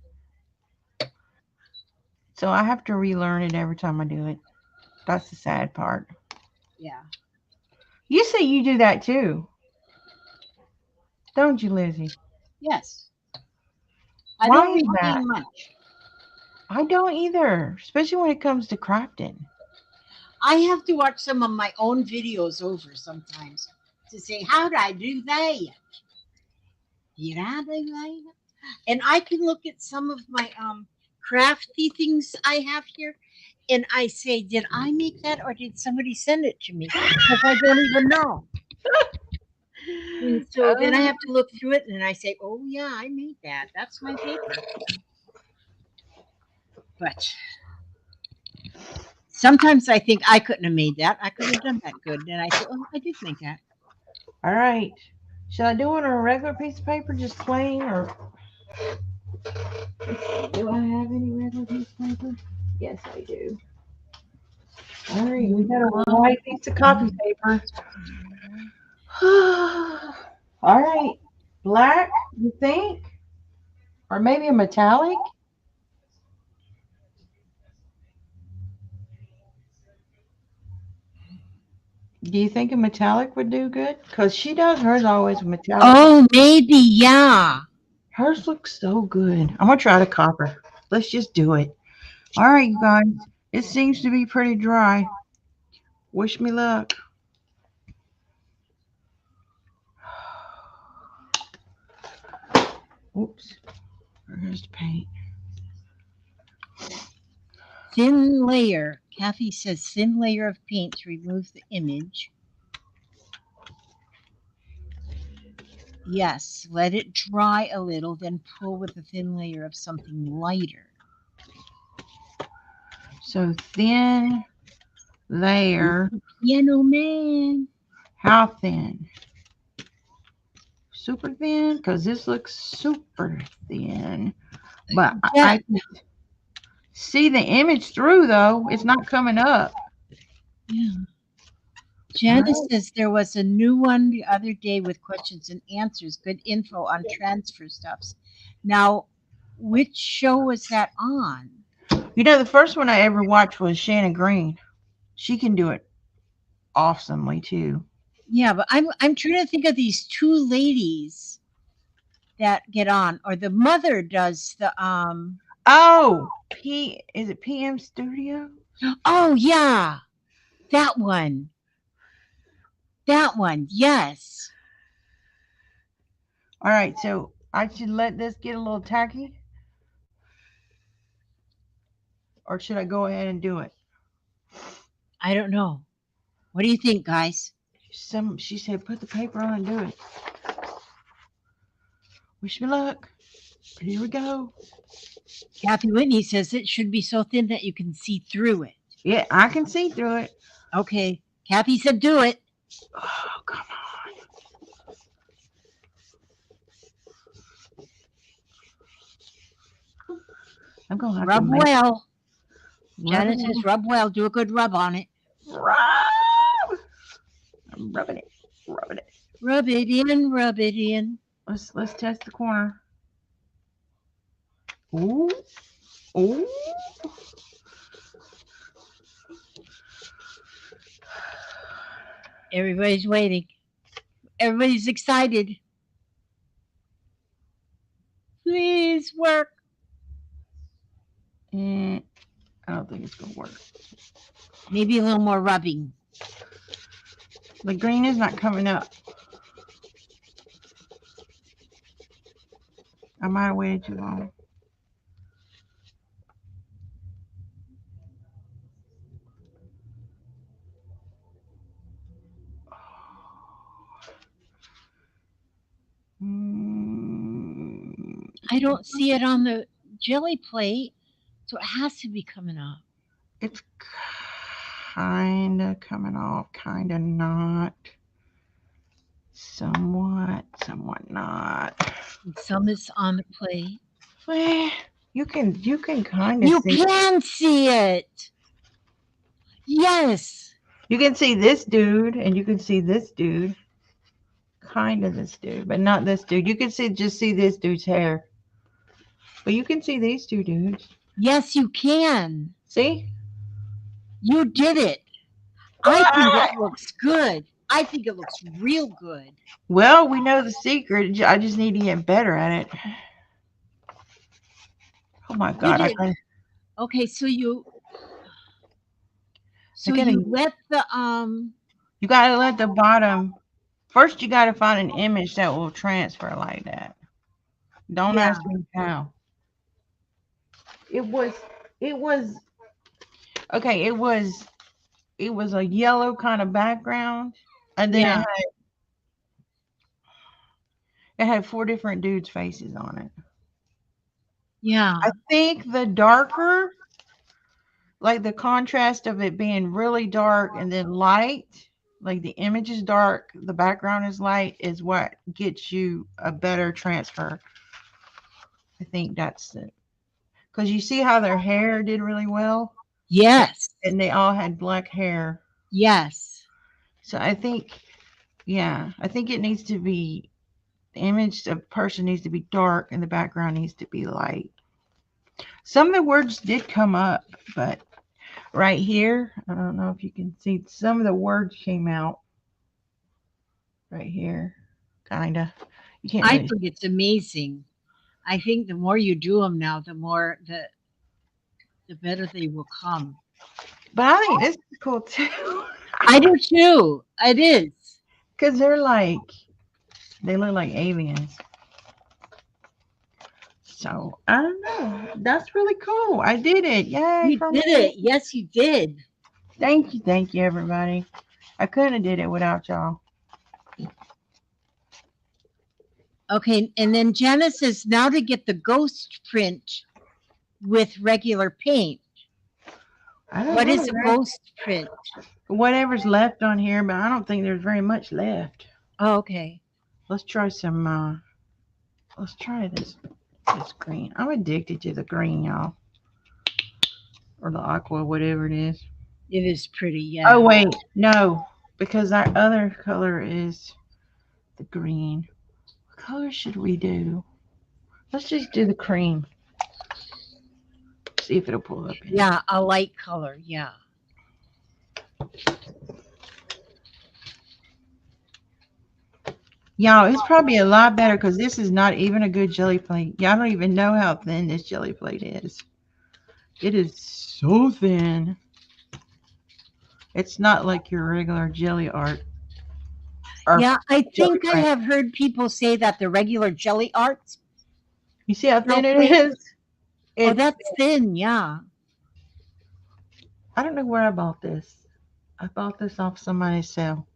So I have to relearn it every time I do it. That's the sad part. Yeah. You say you do that too, don't you, Lizzie? Yes. I Why don't is that? retain much. I don't either, especially when it comes to crafting. I have to watch some of my own videos over sometimes to say, how did I do that? Did I do that? And I can look at some of my crafty things I have here and I say, did I make that or did somebody send it to me? Because I don't even know. And so then I Uh, have to look through it and I say, oh yeah, I made that. That's my paper. But sometimes I think I couldn't have made that. I couldn't have done that good. And I say, oh, I did make that. all right. Should I do it on a regular piece of paper, just plain, or do I have any regular piece of paper? Yes, I do. All right, we got a white piece of copy paper. All right, black, you think? Or maybe a metallic? Do you think a metallic would do good? Because she does hers always with metallic. Oh, maybe, yeah. Hers looks so good. I'm going to try the copper. Let's just do it. All right, you guys. It seems to be pretty dry. Wish me luck. Oops. There's the paint. Thin layer. Kathy says thin layer of paint to remove the image. Yes, let it dry a little, then pull with a thin layer of something lighter. So thin layer. Piano man. How thin? Super thin? Because this looks super thin. But Yeah, I can see the image through, though. It's not coming up. yeah. All Janice right. says there was a new one the other day with questions and answers, good info on transfer stuffs. Now, which show was that on? You know, the first one I ever watched was Shannon Green. She can do it awesomely, too. Yeah, but I'm trying to think of these two ladies that get on, or the mother does the Oh, is it PM Studio? Oh yeah, that one. That one. Yes. All right, so I should let this get a little tacky, or should I go ahead and do it? I don't know. What do you think, guys? She said put the paper on and do it. Wish me luck. But here we go. Kathy Whitney says it should be so thin that you can see through it. Yeah, I can see through it. Okay. Kathy said do it. Oh, come on. I'm gonna have to Rub make well. rub it Janet says rub well. Do a good rub on it. rub. I'm rubbing it, rubbing it. Rub it in. Rub it in. Let's test the corner. Ooh, ooh. Everybody's waiting. Everybody's excited. Please work. I don't think it's gonna work. Maybe a little more rubbing. The green is not coming up. I might have waited too long. I don't see it on the jelly plate, so it has to be coming up. It's kind of coming off, kind of not. Somewhat not. And some is on the plate. Well, you can kind of You see. can see it. Yes. You can see this dude, and you can see this dude. Kind of this dude, but not this dude. You can just see this dude's hair. But you can see these two dudes. Yes, you can. See? You did it. I think it looks good. I think it looks real good. Well, we know the secret. I just need to get better at it. Oh my You god! did. Okay, so you gotta- let the You gotta let the bottom. First, you gotta find an image that will transfer like that. Don't Yeah. ask me how. It was. It was. Okay. It was a yellow kind of background, and then Yeah. it had 4 different dudes' faces on it. Yeah. I think the darker, like the contrast of it being really dark and then light, like the image is dark, the background is light, is what gets you a better transfer. I think that's it. Because you see how their hair did really well, Yes. and they all had black hair. Yes. So I think, yeah, I think it needs to be, the image of person needs to be dark and the background needs to be light. Some of the words did come up, but right here, I don't know if you can see, some of the words came out right here, kind of. You can't I really, think it's amazing. I think the more you do them now, the better they will come. but I think this is cool too. I do too. It is. Because they look like aliens. So, I don't know. That's really cool. I did it. Yay You for did me. it. Yes, you did. Thank you, everybody. I couldn't have did it without y'all. Okay, and then Janice says now to get the ghost print with regular paint. I don't What know. is a ghost print? Whatever's left on here, but I don't think there's very much left. Oh, okay. Let's try some. Let's try this green. I'm addicted to the green, y'all, or the aqua, whatever it is. It is pretty, Oh yeah. wait, no, because our other color is the green. What color should we do? Let's just do the cream. See if it'll pull up any. Yeah, a light color, yeah. Y'all, it's probably a lot better because this is not even a good jelly plate. Y'all don't even know how thin this jelly plate is. It is so thin. It's not like your regular jelly art or Yeah, I jelly think I print. have heard people say that the regular jelly arts You see how thin it plate. is? Oh, It's. that's thin, yeah. I don't know where I bought this. I bought this off somebody's sale.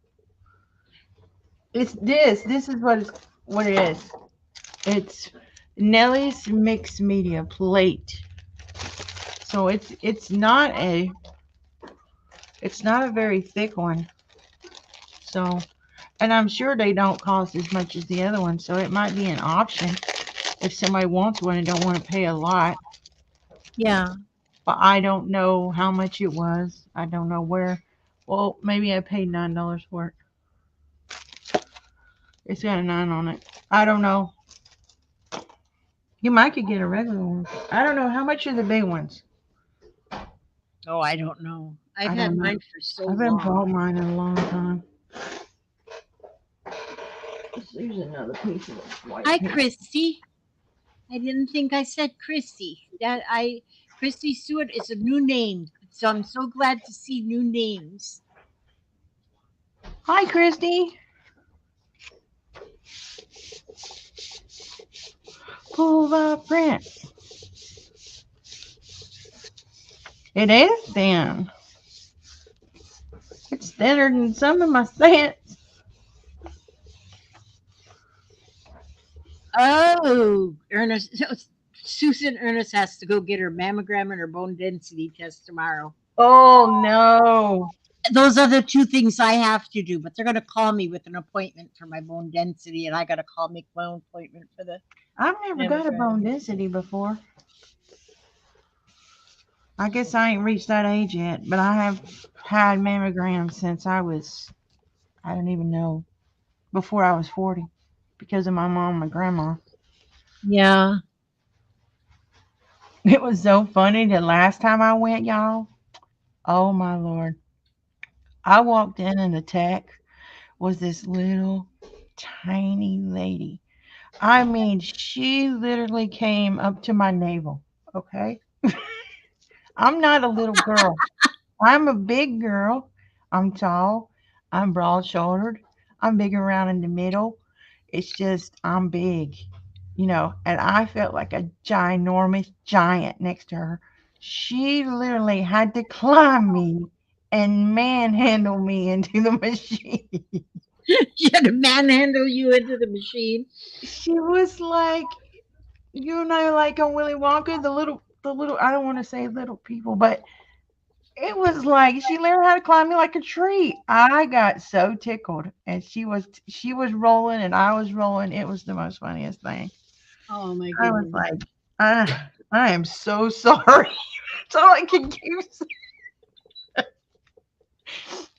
It's this. This is what it is. It's Nellie's mixed media plate. So it's not a very thick one. So and I'm sure they don't cost as much as the other ones. So it might be an option if somebody wants one and don't want to pay a lot. Yeah. But I don't know how much it was. I don't know where. Well, maybe I paid $9 for it. It's got a 9 on it. I don't know. You might could get a regular one. I don't know how much are the big ones. Oh, I don't know. I've I had don't know. mine for so I haven't long. bought mine in a long time. There's another piece of white Hi, paper. Christy. I didn't think I said Christy. Christy Stewart is a new name. So I'm so glad to see new names. Hi, Christy. Pull the print. It is thin. It's thinner than some of my scents. Oh, Ernest. Susan Ernest has to go get her mammogram and her bone density test tomorrow. Oh no. Those are the two things I have to do, but they're going to call me with an appointment for my bone density, and I got to call make my own appointment for the I've never got a bone mammogram. density before. I guess I ain't reached that age yet, but I have had mammograms since I don't even know, before I was 40 because of my mom and my grandma. Yeah. It was so funny the last time I went, y'all. Oh my Lord. I walked in and the tech was this little tiny lady. I mean, she literally came up to my navel. Okay. I'm not a little girl. I'm a big girl. I'm tall. I'm broad shouldered. I'm big around in the middle. It's just, I'm big, and I felt like a ginormous giant next to her. She literally had to climb me and manhandle me into the machine. She had to manhandle you into the machine. She was like, like on Willy Wonka, the little, I don't want to say little people, but it was like she learned how to climb me like a tree. I got so tickled, and she was rolling, and I was rolling. It was the most funniest thing. Oh my I was goodness. like, I am so sorry. That's all I can keep saying.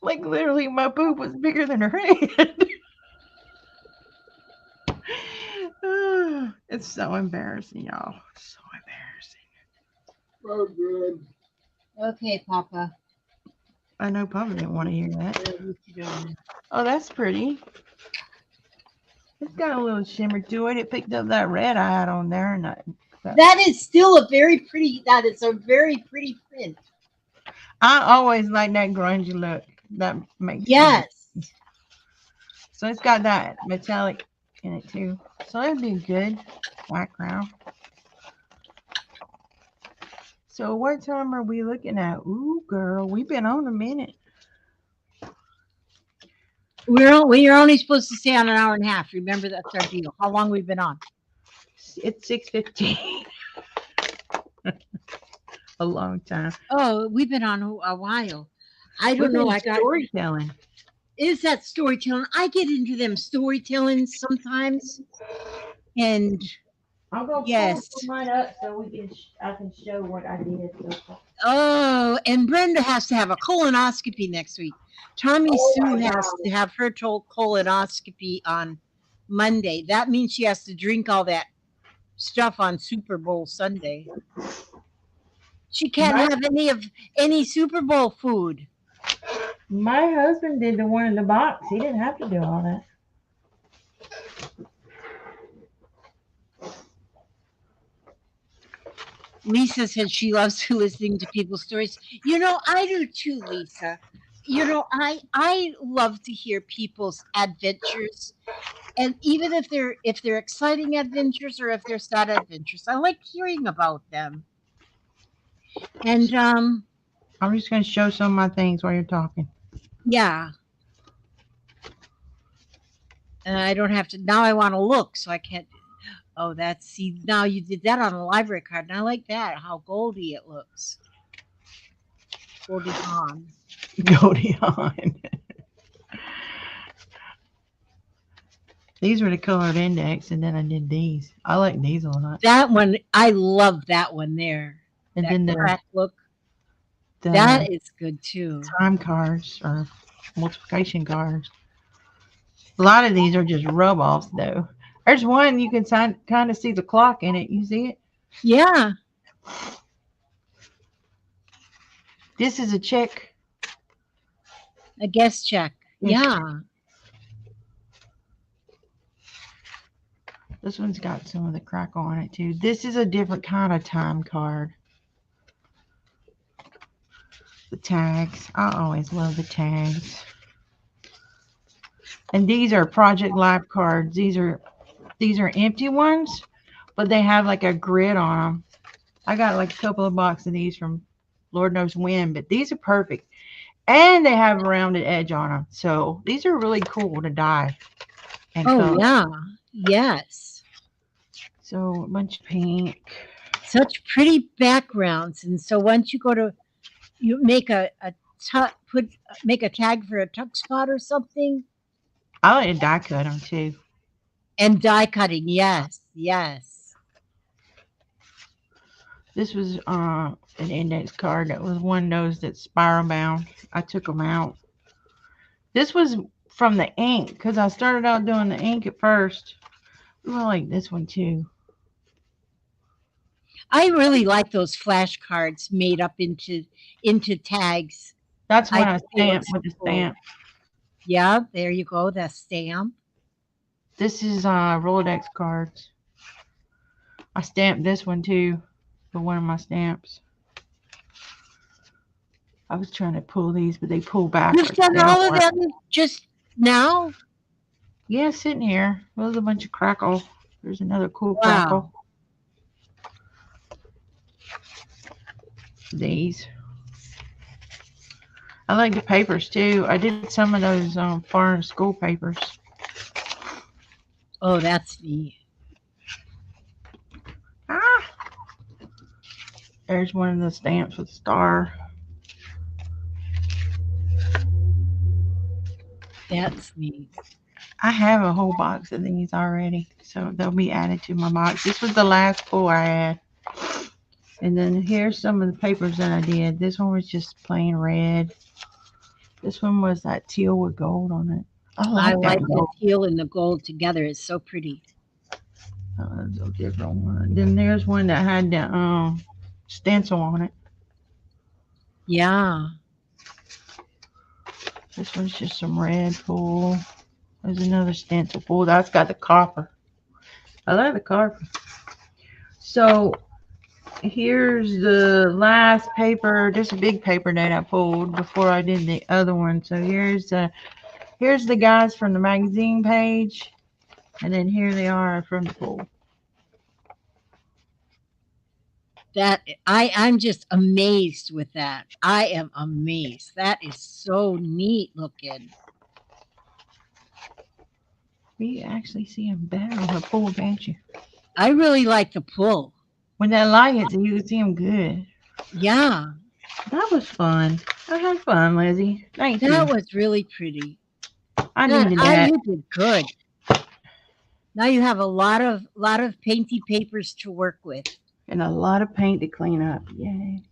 Like literally, my boob was bigger than her head. It's so embarrassing, y'all. So embarrassing. Oh, good. Okay, Papa. I know Papa didn't want to hear that. What you doing? Oh, that's pretty. It's got a little shimmer to it. It picked up that red I had on there, and That is still a very pretty. That is a very pretty print. I always like that grungy look. That makes me happy. Yes. So it's got that metallic in it too. So that'd be a good background. So what time are we looking at? Ooh, girl, we've been on a minute. We're only supposed to stay on an hour and a half. Remember, that's our deal. How long we've been on? It's 6:15. A long time. Oh, we've been on a while. I We've don't know. been I got storytelling. is that storytelling. I get into them storytellings sometimes, and I'll go pull yes. mine up so we can. I can show what I did. So far. Oh, and Brenda has to have a colonoscopy next week. Tommy Oh Sue my has god! to have her colonoscopy on Monday. That means she has to drink all that stuff on Super Bowl Sunday. She can't My have any Super Bowl food. my husband did the one in the box. He didn't have to do all that. Lisa said she loves listening to people's stories. I do too, Lisa. I love to hear people's adventures, and even if they're exciting adventures or if they're sad adventures, I like hearing about them. And I'm just gonna show some of my things while you're talking. yeah, and I don't have to now. I want to look, so I can't. Oh, that's see now you did that on a library card, and I like that how goldy it looks. Goldie Hawn. Goldie on. These were the colored index, and then I did these. I like these a lot. That one, I love that one there. And That then crack look, the that is good too. time cards or multiplication cards. A lot of these are just rub offs, though. There's one you can kind of see the clock in it. You see it? Yeah, This is a check. a guest check. Yes. Yeah. This one's got some of the crackle on it too. This is a different kind of time card. The tags. I always love the tags. And these are Project Life cards. These are empty ones, but they have like a grid on them. I got like a couple of boxes of these from Lord knows when, but these are perfect. And they have a rounded edge on them. So these are really cool to dye and Oh color. yeah. Yes. So a bunch of pink. Such pretty backgrounds, and so once you make make a tag for a tuck spot or something, I like to die cut them too. and die cutting. Yes, yes. This was an index card that was one of those that's spiral bound. I took them out. This was from the ink because I started out doing the ink at first. I like this one too. I really like those flashcards made up into tags. That's I when I think it stamped looks with the cool. stamp. Yeah, there you go. The stamp. This is Rolodex cards. I stamped this one too for one of my stamps. I was trying to pull these, but they pull You've backwards. done They don't all of work. them just now. Yeah, sitting here. There's a bunch of crackle. There's another cool Wow. crackle. These. I like the papers too. I did some of those foreign school papers. Oh, that's neat. Ah, there's one of the stamps with a star. That's neat. I have a whole box of these already, so they'll be added to my box. This was the last 4 I had. And then here's some of the papers that I did. This one was just plain red. This one was that teal with gold on it. I I like that like the gold. teal and the gold together. It's so pretty. That's a different one. Then there's one that had the stencil on it. Yeah. This one's just some red pool. There's another stencil pool. That's got the copper. I like the copper. So here's the last paper, just a big paper that I pulled before I did the other one. So here's the guys from the magazine page, and then here they are from the pool. I'm just amazed with that. I am amazed. That is so neat looking. You actually see him better on the pool, can't you? I really like the pull. When that light hits it, you can see him good. Yeah, That was fun. I had fun, Lizzie. Thank that you. was really pretty. I That needed I that. you did good. Now you have a lot of painty papers to work with. And a lot of paint to clean up. Yay.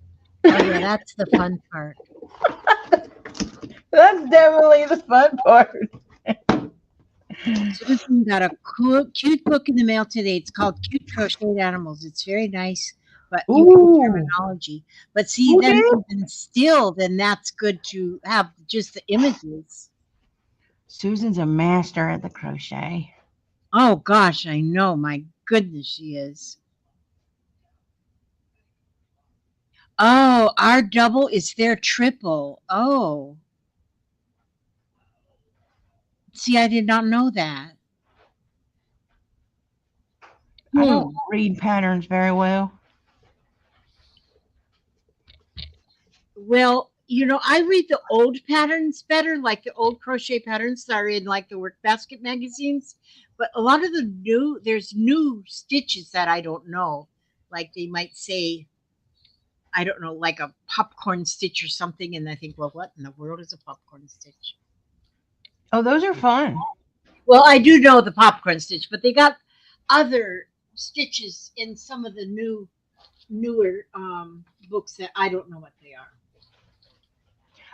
Oh yeah, that's the fun part. That's definitely the fun part. Susan got a cool, cute book in the mail today. It's called Cute Crocheted Animals. It's very nice, but UK Ooh. terminology. But see, Who then did? even still, then that's good to have just the images. Susan's a master at the crochet. Oh gosh, I know. My goodness, she is. Oh, our double is their triple. Oh, see, I did not know that. I don't Hmm. read patterns very well. Well, I read the old patterns better, like the old crochet patterns that are in like the work basket magazines. But a lot of there's new stitches that I don't know. Like they might say, I don't know, like a popcorn stitch or something. And I think, well, what in the world is a popcorn stitch? Oh, those are fun. Well, I do know the popcorn stitch, but they got other stitches in some of the newer books that I don't know what they are.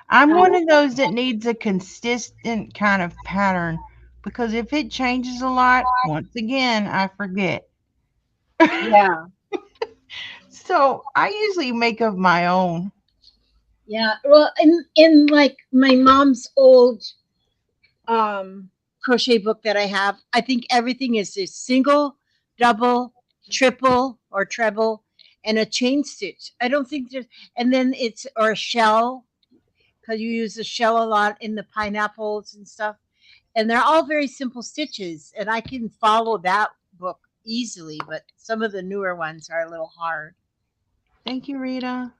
I'm one So of those that needs a consistent kind of pattern because if it changes a lot, once again, I forget. yeah, So I usually make of my own. yeah. Well, in like my mom's old um crochet book that I have, I think everything is a single, double, triple, or treble, and a chain stitch. I don't think there's, and then it's or a shell because you use the shell a lot in the pineapples and stuff, and they're all very simple stitches, and I can follow that book easily. But some of the newer ones are a little hard. Thank you, Rita.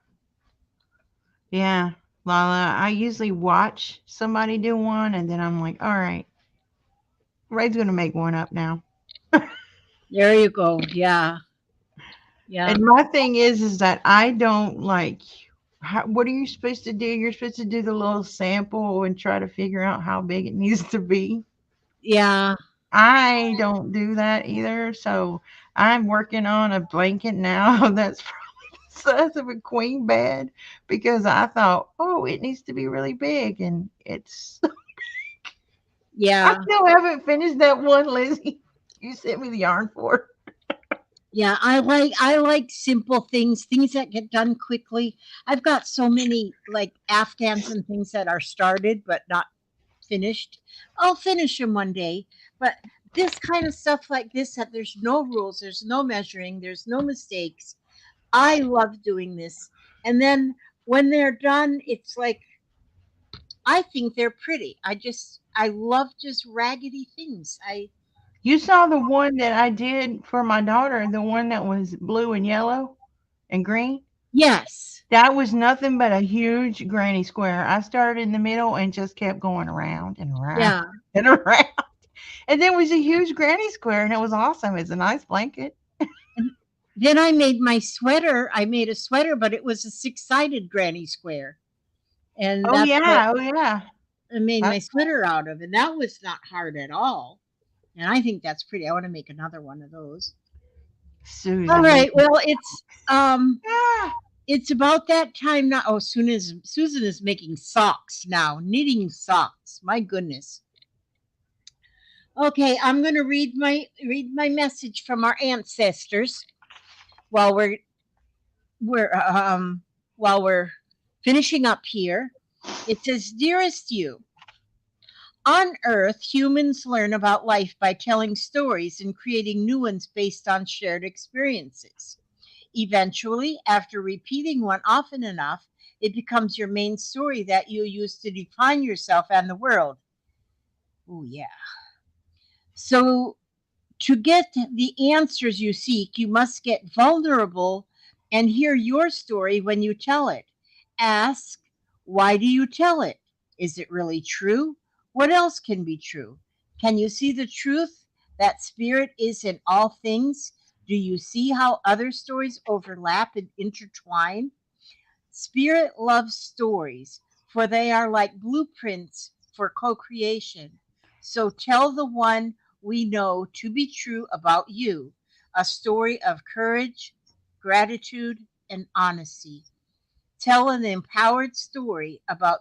Yeah, Lala, I usually watch somebody do one and then I'm like, all right, Ray's going to make one up now. There you go. Yeah, yeah, And my thing is that I don't like, what are you supposed to do? You're supposed to do the little sample and try to figure out how big it needs to be. yeah, I don't do that either. So I'm working on a blanket now that's probably the size of a queen bed because I thought, oh, it needs to be really big. And it's, I yeah. still haven't finished that one, Lizzie. You sent me the yarn for. Yeah, I like simple things, things that get done quickly. I've got so many like Afghans and things that are started but not finished. I'll finish them one day. But this kind of stuff like this that there's no rules, there's no measuring, there's no mistakes. I love doing this. And then when they're done, it's like I think they're pretty. I love just raggedy things. I You saw the one that I did for my daughter, the one that was blue and yellow and green. yes. That was nothing but a huge granny square. I started in the middle and just kept going around and around Yeah. and around. And then it was a huge granny square and it was awesome. It's a nice blanket. And then I made my sweater. I made a sweater, but it was a six-sided granny square. And Oh that's what yeah, oh yeah. I made my That's sweater out of. And that was not hard at all. And I think that's pretty. I want to make another one of those. All Susan. right. Well, Ah, it's about that time now. Oh, Susan is making socks now, knitting socks. My goodness. Okay, I'm gonna read my message from our ancestors while we're while we're finishing up here. It says, "Dearest you, on Earth, humans learn about life by telling stories and creating new ones based on shared experiences. Eventually, after repeating one often enough, it becomes your main story that you use to define yourself and the world." Oh yeah. So to get the answers you seek, you must get vulnerable and hear your story when you tell it. Ask, why do you tell it? Is it really true? What else can be true? Can you see the truth that spirit is in all things? Do you see how other stories overlap and intertwine? Spirit loves stories, for they are like blueprints for co creation. So tell the one we know to be true about you a story of courage, gratitude, and honesty. Tell an empowered story about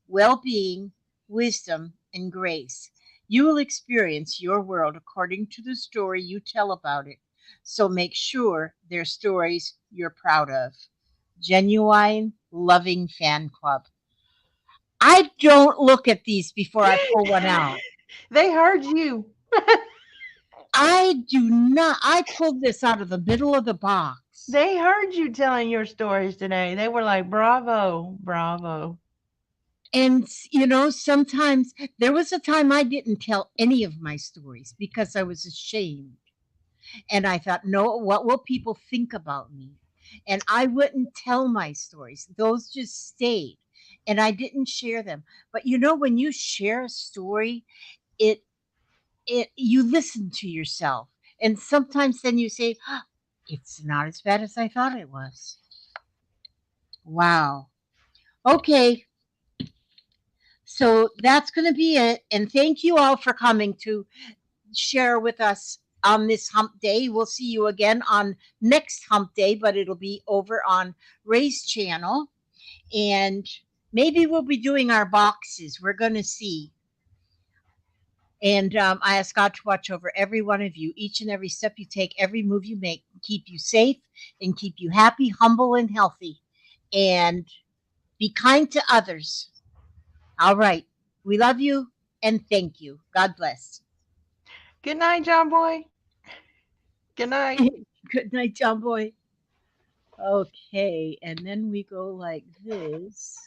well being, wisdom, and grace. You will experience your world according to the story you tell about it. So make sure they're stories you're proud of. Genuine, loving fan club. I don't look at these before I pull one out. They heard you. I do not. I pulled this out of the middle of the box. They heard you telling your stories today. They were like, bravo, bravo. And, sometimes there was a time I didn't tell any of my stories because I was ashamed. And I thought, no, what will people think about me? And I wouldn't tell my stories. Those just stayed. And I didn't share them. But when you share a story, it you listen to yourself. And sometimes then you say, it's not as bad as I thought it was. Wow. Okay. So that's going to be it. And thank you all for coming to share with us on this hump day. We'll see you again on next hump day, but it'll be over on Ray's channel. And maybe we'll be doing our boxes. We're going to see. And I ask God to watch over every one of you, each and every step you take, every move you make, keep you safe and keep you happy, humble, and healthy. And be kind to others. All right. We love you and thank you. God bless. Good night, John Boy. Good night. Good night, John Boy. Okay, and then we go like this.